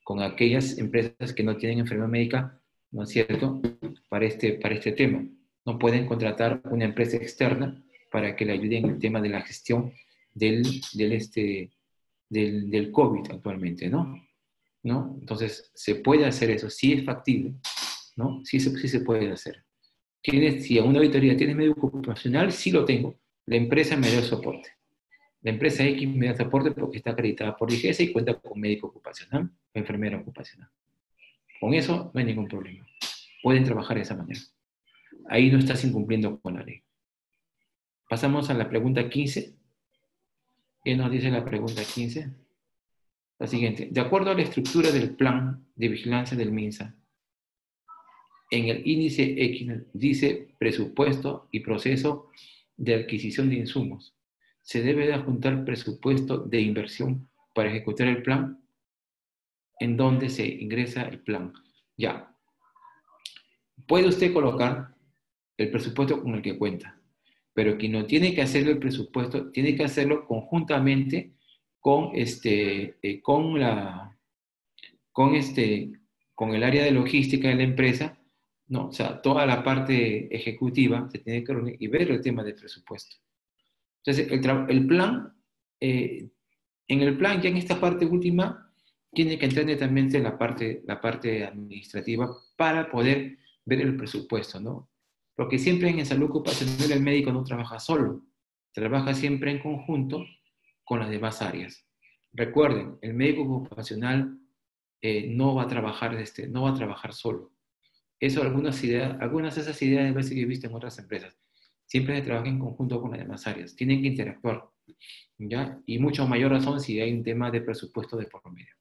con aquellas empresas que no tienen enfermedad médica, ¿no es cierto?, para este tema. No pueden contratar una empresa externa para que le ayude en el tema de la gestión del COVID actualmente, ¿no? Entonces, se puede hacer eso, sí es factible, ¿no? Sí se puede hacer. Si en una auditoría tienes médico ocupacional, sí lo tengo. La empresa me da el soporte. La empresa X me da soporte porque está acreditada por IGESA y cuenta con médico ocupacional o enfermera ocupacional. Con eso no hay ningún problema. Pueden trabajar de esa manera. Ahí no estás incumpliendo con la ley. Pasamos a la pregunta 15. ¿Qué nos dice la pregunta 15? La siguiente. De acuerdo a la estructura del plan de vigilancia del MINSA, en el índice X dice presupuesto y proceso de adquisición de insumos. ¿Se debe de adjuntar presupuesto de inversión para ejecutar el plan? ¿En dónde se ingresa el plan? Ya. Puede usted colocar el presupuesto con el que cuenta, pero quien no tiene que hacer el presupuesto tiene que hacerlo conjuntamente con, con el área de logística de la empresa, ¿no? O sea, toda la parte ejecutiva se tiene que reunir y ver el tema del presupuesto. Entonces, el plan, en el plan, ya en esta parte última, tiene que entrar netamente la parte administrativa para poder ver el presupuesto, ¿no? Porque siempre en salud ocupacional el médico no trabaja solo, trabaja siempre en conjunto con las demás áreas. Recuerden, el médico ocupacional no va a trabajar solo. Eso, algunas de esas ideas a veces que he visto en otras empresas. Siempre se trabaja en conjunto con las demás áreas. Tienen que interactuar, ¿ya? Y mucho mayor razón si hay un tema de presupuesto de por medio.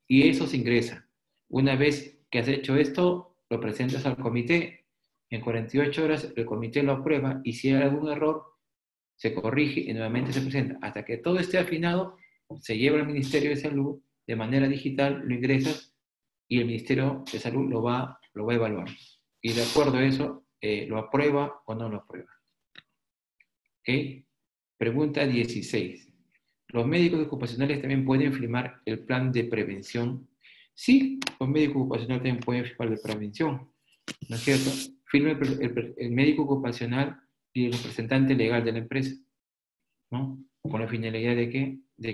Y eso se ingresa. Una vez que has hecho esto, lo presentas al comité. En 48 horas el comité lo aprueba y si hay algún error, se corrige y nuevamente se presenta. Hasta que todo esté afinado, se lleva al Ministerio de Salud de manera digital, lo ingresas y el Ministerio de Salud lo va a evaluar. Y de acuerdo a eso, lo aprueba o no lo aprueba. ¿Okay? Pregunta 16. ¿Los médicos ocupacionales también pueden firmar el plan de prevención? Sí, los médicos ocupacionales también pueden firmar de prevención, ¿no es cierto? Firma el médico ocupacional y el representante legal de la empresa, ¿no? Con la finalidad de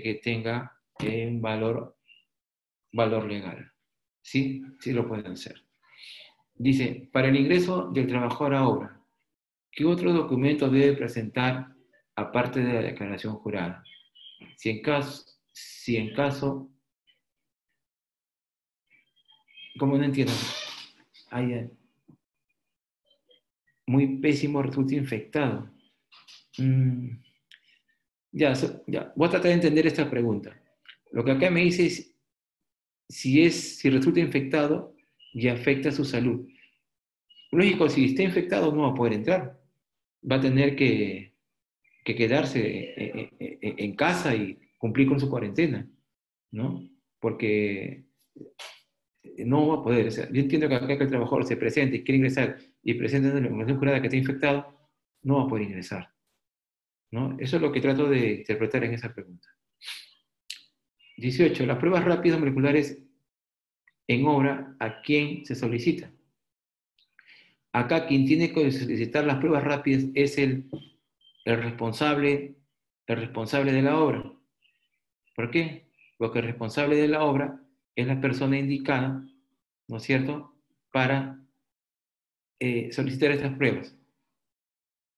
que tenga un valor legal. Sí, sí lo pueden hacer. Dice, para el ingreso del trabajador a obra, ¿qué otro documento debe presentar aparte de la declaración jurada? Si en caso, ¿cómo no entiendo? Hay muy pésimo, resulta infectado. Ya, voy a tratar de entender esta pregunta. Lo que acá me dice es si resulta infectado y afecta su salud. Lógico, si está infectado no va a poder entrar. Va a tener que quedarse en casa y cumplir con su cuarentena, ¿no? Porque no va a poder. O sea, yo entiendo que acá que el trabajador se presente y quiere ingresar y presenta la información jurada que está infectado, no va a poder ingresar, ¿no? Eso es lo que trato de interpretar en esa pregunta. 18. Las pruebas rápidas moleculares en obra, ¿a quién se solicita? Acá quien tiene que solicitar las pruebas rápidas es el responsable de la obra. ¿Por qué? Porque el responsable de la obra es la persona indicada, ¿no es cierto?, para solicitar estas pruebas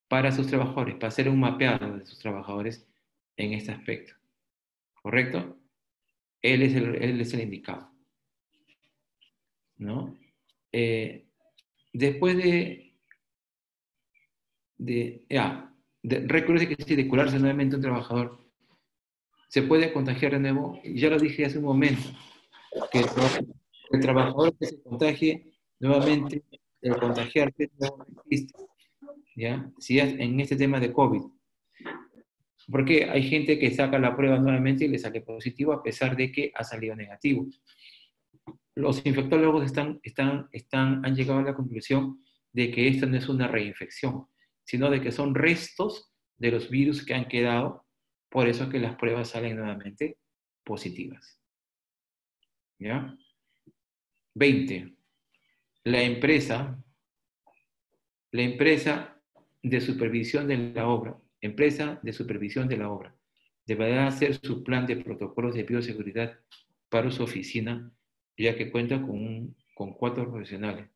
para sus trabajadores, para hacer un mapeado de sus trabajadores en este aspecto. ¿Correcto? Él es el indicado, ¿no? Después recuerde que si de curarse nuevamente un trabajador, se puede contagiar de nuevo. Ya lo dije hace un momento, que el trabajador que se contagie nuevamente, el contagiarse no existe, ¿ya? Si es en este tema de COVID. Porque hay gente que saca la prueba nuevamente y le sale positivo a pesar de que ha salido negativo. Los infectólogos han llegado a la conclusión de que esto no es una reinfección, sino de que son restos de los virus que han quedado, por eso que las pruebas salen nuevamente positivas. ¿Ya? 20. La empresa de supervisión de la obra, deberá hacer su plan de protocolos de bioseguridad para su oficina, ya que cuenta con 4 profesionales.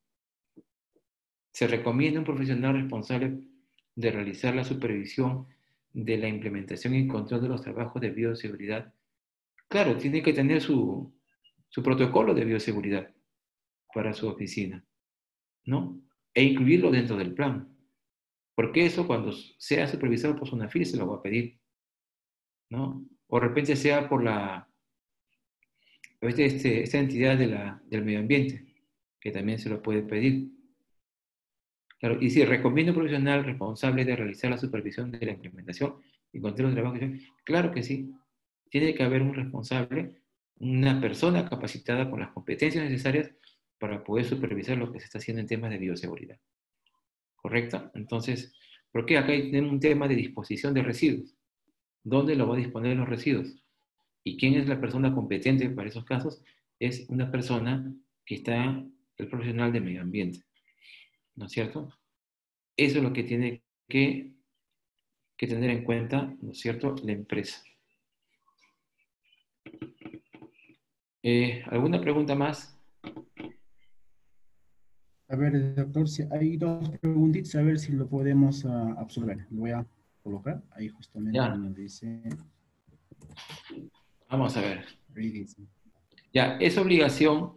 Se recomienda un profesional responsable de realizar la supervisión de la implementación y control de los trabajos de bioseguridad. Claro, tiene que tener su protocolo de bioseguridad para su oficina, ¿no? E incluirlo dentro del plan. Porque eso cuando sea supervisado por SUNAFIL se lo va a pedir, ¿no? O de repente sea por esta entidad del medio ambiente, que también se lo puede pedir. Claro, y si recomienda un profesional responsable de realizar la supervisión de la implementación y control de trabajo, claro que sí. Tiene que haber un responsable, una persona capacitada con las competencias necesarias para poder supervisar lo que se está haciendo en temas de bioseguridad. ¿Correcto? Entonces, ¿por qué acá tenemos un tema de disposición de residuos? ¿Dónde lo va a disponer los residuos? ¿Y quién es la persona competente para esos casos? Es una persona que está, el profesional de medio ambiente, ¿no es cierto? Eso es lo que tiene que tener en cuenta, ¿no es cierto?, la empresa. ¿Alguna pregunta más?
A ver, doctor, si hay dos preguntitas, a ver si lo podemos absolver. Lo voy a colocar ahí justamente
Ya,
donde dice
vamos a ver.
reading.
Ya, es obligación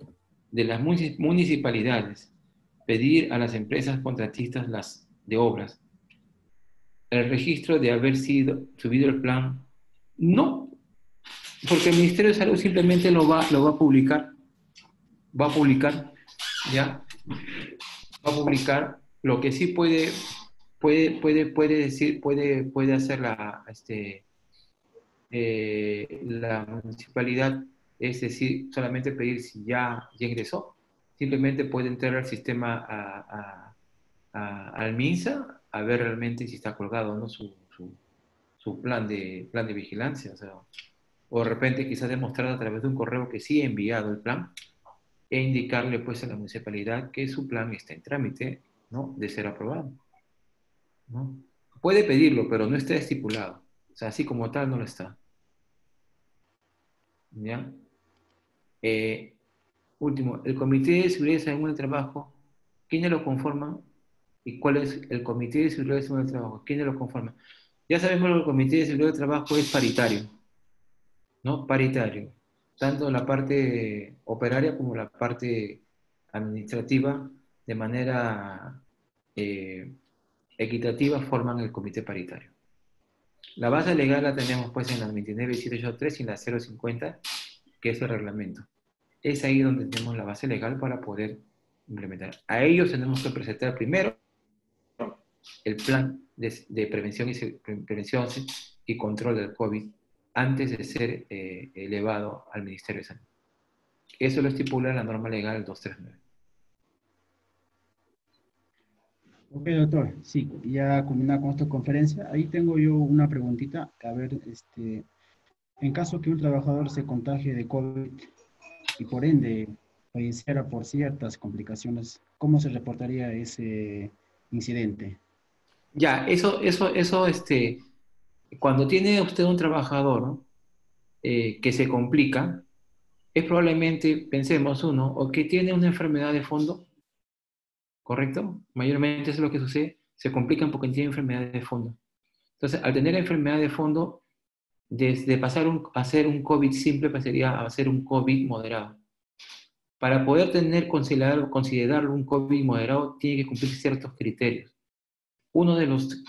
de las municipalidades pedir a las empresas contratistas de obras el registro de haber sido subido el plan. No, porque el Ministerio de Salud simplemente lo va a publicar. Va a publicar, ¿ya? Va a publicar. Lo que sí puede decir, puede hacer la municipalidad, es decir, solamente pedir si ya ingresó. Simplemente puede entrar al sistema al MINSA a ver realmente si está colgado o no su plan de vigilancia. O de repente quizás demostrar a través de un correo que sí ha enviado el plan e indicarle pues a la municipalidad que su plan está en trámite, ¿no?, de ser aprobado, ¿no? Puede pedirlo, pero no está estipulado. O sea, así como tal no lo está. ¿Ya? Eh, Último, el Comité de Seguridad y Salud en el Trabajo, ¿quiénes lo conforman? ¿Y cuál es el Comité de Seguridad y Salud en el Trabajo? ¿Quiénes lo conforman? Ya sabemos que el Comité de Seguridad y Trabajo es paritario, ¿no? Paritario. Tanto la parte operaria como la parte administrativa, de manera equitativa, forman el Comité Paritario. La base legal la tenemos pues en la 29.783 y en la 050, que es el reglamento. Es ahí donde tenemos la base legal para poder implementar. A ellos tenemos que presentar primero el plan de prevención y control del COVID antes de ser elevado al Ministerio de Salud. Eso lo estipula la norma legal 239.
Ok, doctor, sí, ya culminada con esta conferencia. Ahí tengo yo una preguntita. A ver, en caso que un trabajador se contagie de COVID y por ende falleciera por ciertas complicaciones, ¿cómo se reportaría ese incidente?
Ya, cuando tiene usted un trabajador, ¿no?, que se complica, es probablemente, pensemos uno, o que tiene una enfermedad de fondo, ¿correcto? Mayormente eso es lo que sucede, se complican porque tienen enfermedad de fondo. Entonces, al tener enfermedad de fondo, desde pasar a ser un COVID simple pasaría a ser un COVID moderado. Para poder considerarlo un COVID moderado, tiene que cumplir ciertos criterios. Uno de los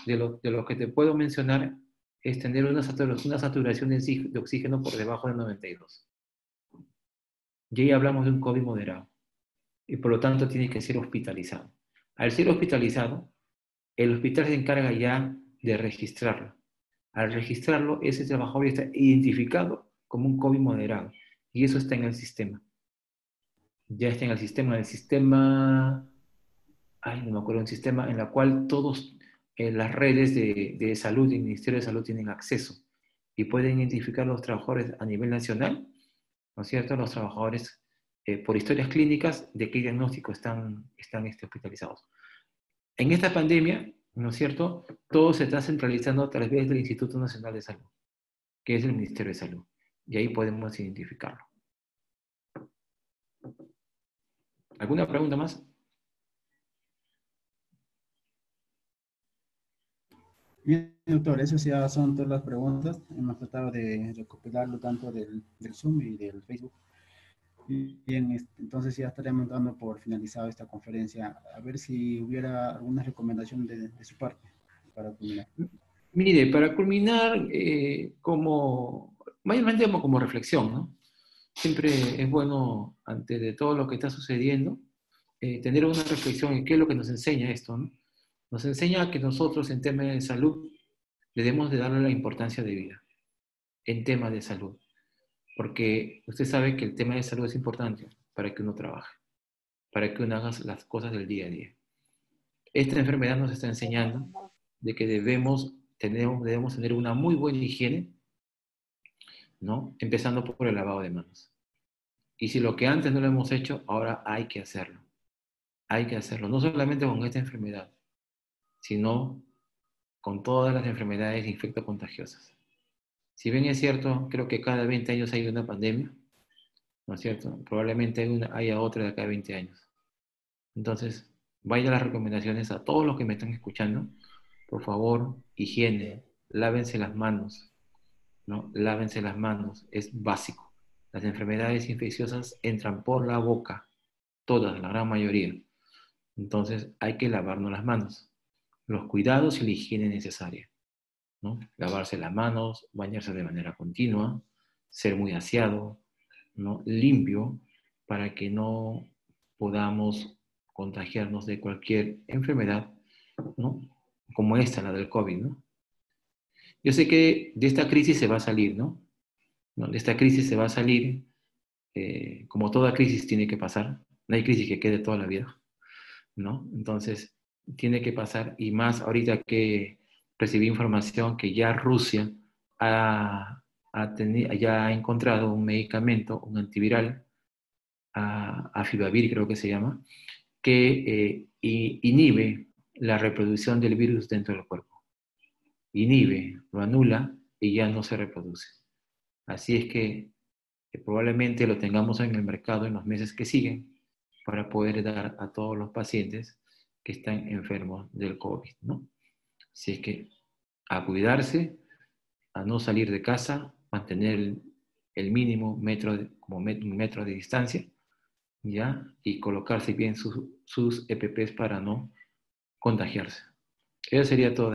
que te puedo mencionar es tener una saturación de oxígeno por debajo de 92. Y ahí hablamos de un COVID moderado. Y por lo tanto tiene que ser hospitalizado. Al ser hospitalizado, el hospital se encarga ya de registrarlo. Al registrarlo, ese trabajador está identificado como un COVID moderado. Y eso está en el sistema. Ya está en el sistema, ay, no me acuerdo, un sistema en el cual todas las redes de salud y el Ministerio de Salud tienen acceso y pueden identificar los trabajadores a nivel nacional, ¿no es cierto? Los trabajadores por historias clínicas de qué diagnóstico están hospitalizados. En esta pandemia, ¿no es cierto?, todo se está centralizando a través del Instituto Nacional de Salud, que es el Ministerio de Salud. Y ahí podemos identificarlo. ¿Alguna pregunta más?
Bien, doctor, esas ya son todas las preguntas. Hemos tratado de recopilarlo tanto del Zoom y del Facebook. Bien, entonces ya estaremos dando por finalizado esta conferencia. A ver si hubiera alguna recomendación de su parte para culminar.
Mire, para culminar, mayormente como reflexión, ¿no? Siempre es bueno, antes de todo lo que está sucediendo, tener una reflexión en qué es lo que nos enseña esto, ¿no? Nos enseña que nosotros en temas de salud debemos de darle la importancia de vida, en temas de salud, porque usted sabe que el tema de salud es importante para que uno trabaje, para que uno haga las cosas del día a día. Esta enfermedad nos está enseñando de que debemos tener una muy buena higiene, ¿no? Empezando por el lavado de manos. Y si lo que antes no lo hemos hecho, ahora hay que hacerlo. Hay que hacerlo, no solamente con esta enfermedad, sino con todas las enfermedades infectocontagiosas. Si bien es cierto, creo que cada 20 años hay una pandemia, ¿no es cierto? Probablemente haya otra de cada 20 años. Entonces, vaya las recomendaciones a todos los que me están escuchando. Por favor, higiene, lávense las manos, ¿no? Lávense las manos, es básico. Las enfermedades infecciosas entran por la boca, todas, la gran mayoría. Entonces, hay que lavarnos las manos. Los cuidados y la higiene necesaria, ¿no? Lavarse las manos, bañarse de manera continua, ser muy aseado, ¿no? Limpio, para que no podamos contagiarnos de cualquier enfermedad, ¿no? Como esta, la del COVID, ¿no? Yo sé que de esta crisis se va a salir, ¿no? ¿No? De esta crisis se va a salir, como toda crisis tiene que pasar, no hay crisis que quede toda la vida, ¿no? Entonces, tiene que pasar, y más ahorita que recibí información que ya Rusia ya ha encontrado un medicamento, un antiviral, Afibavir creo que se llama, que inhibe la reproducción del virus dentro del cuerpo. Inhibe, lo anula y ya no se reproduce. Así es que probablemente lo tengamos en el mercado en los meses que siguen para poder dar a todos los pacientes que están enfermos del COVID, ¿no? Así es que a cuidarse, a no salir de casa, mantener el mínimo como un metro de distancia, ¿ya? Y colocarse bien sus EPPs para no contagiarse. Eso sería todo.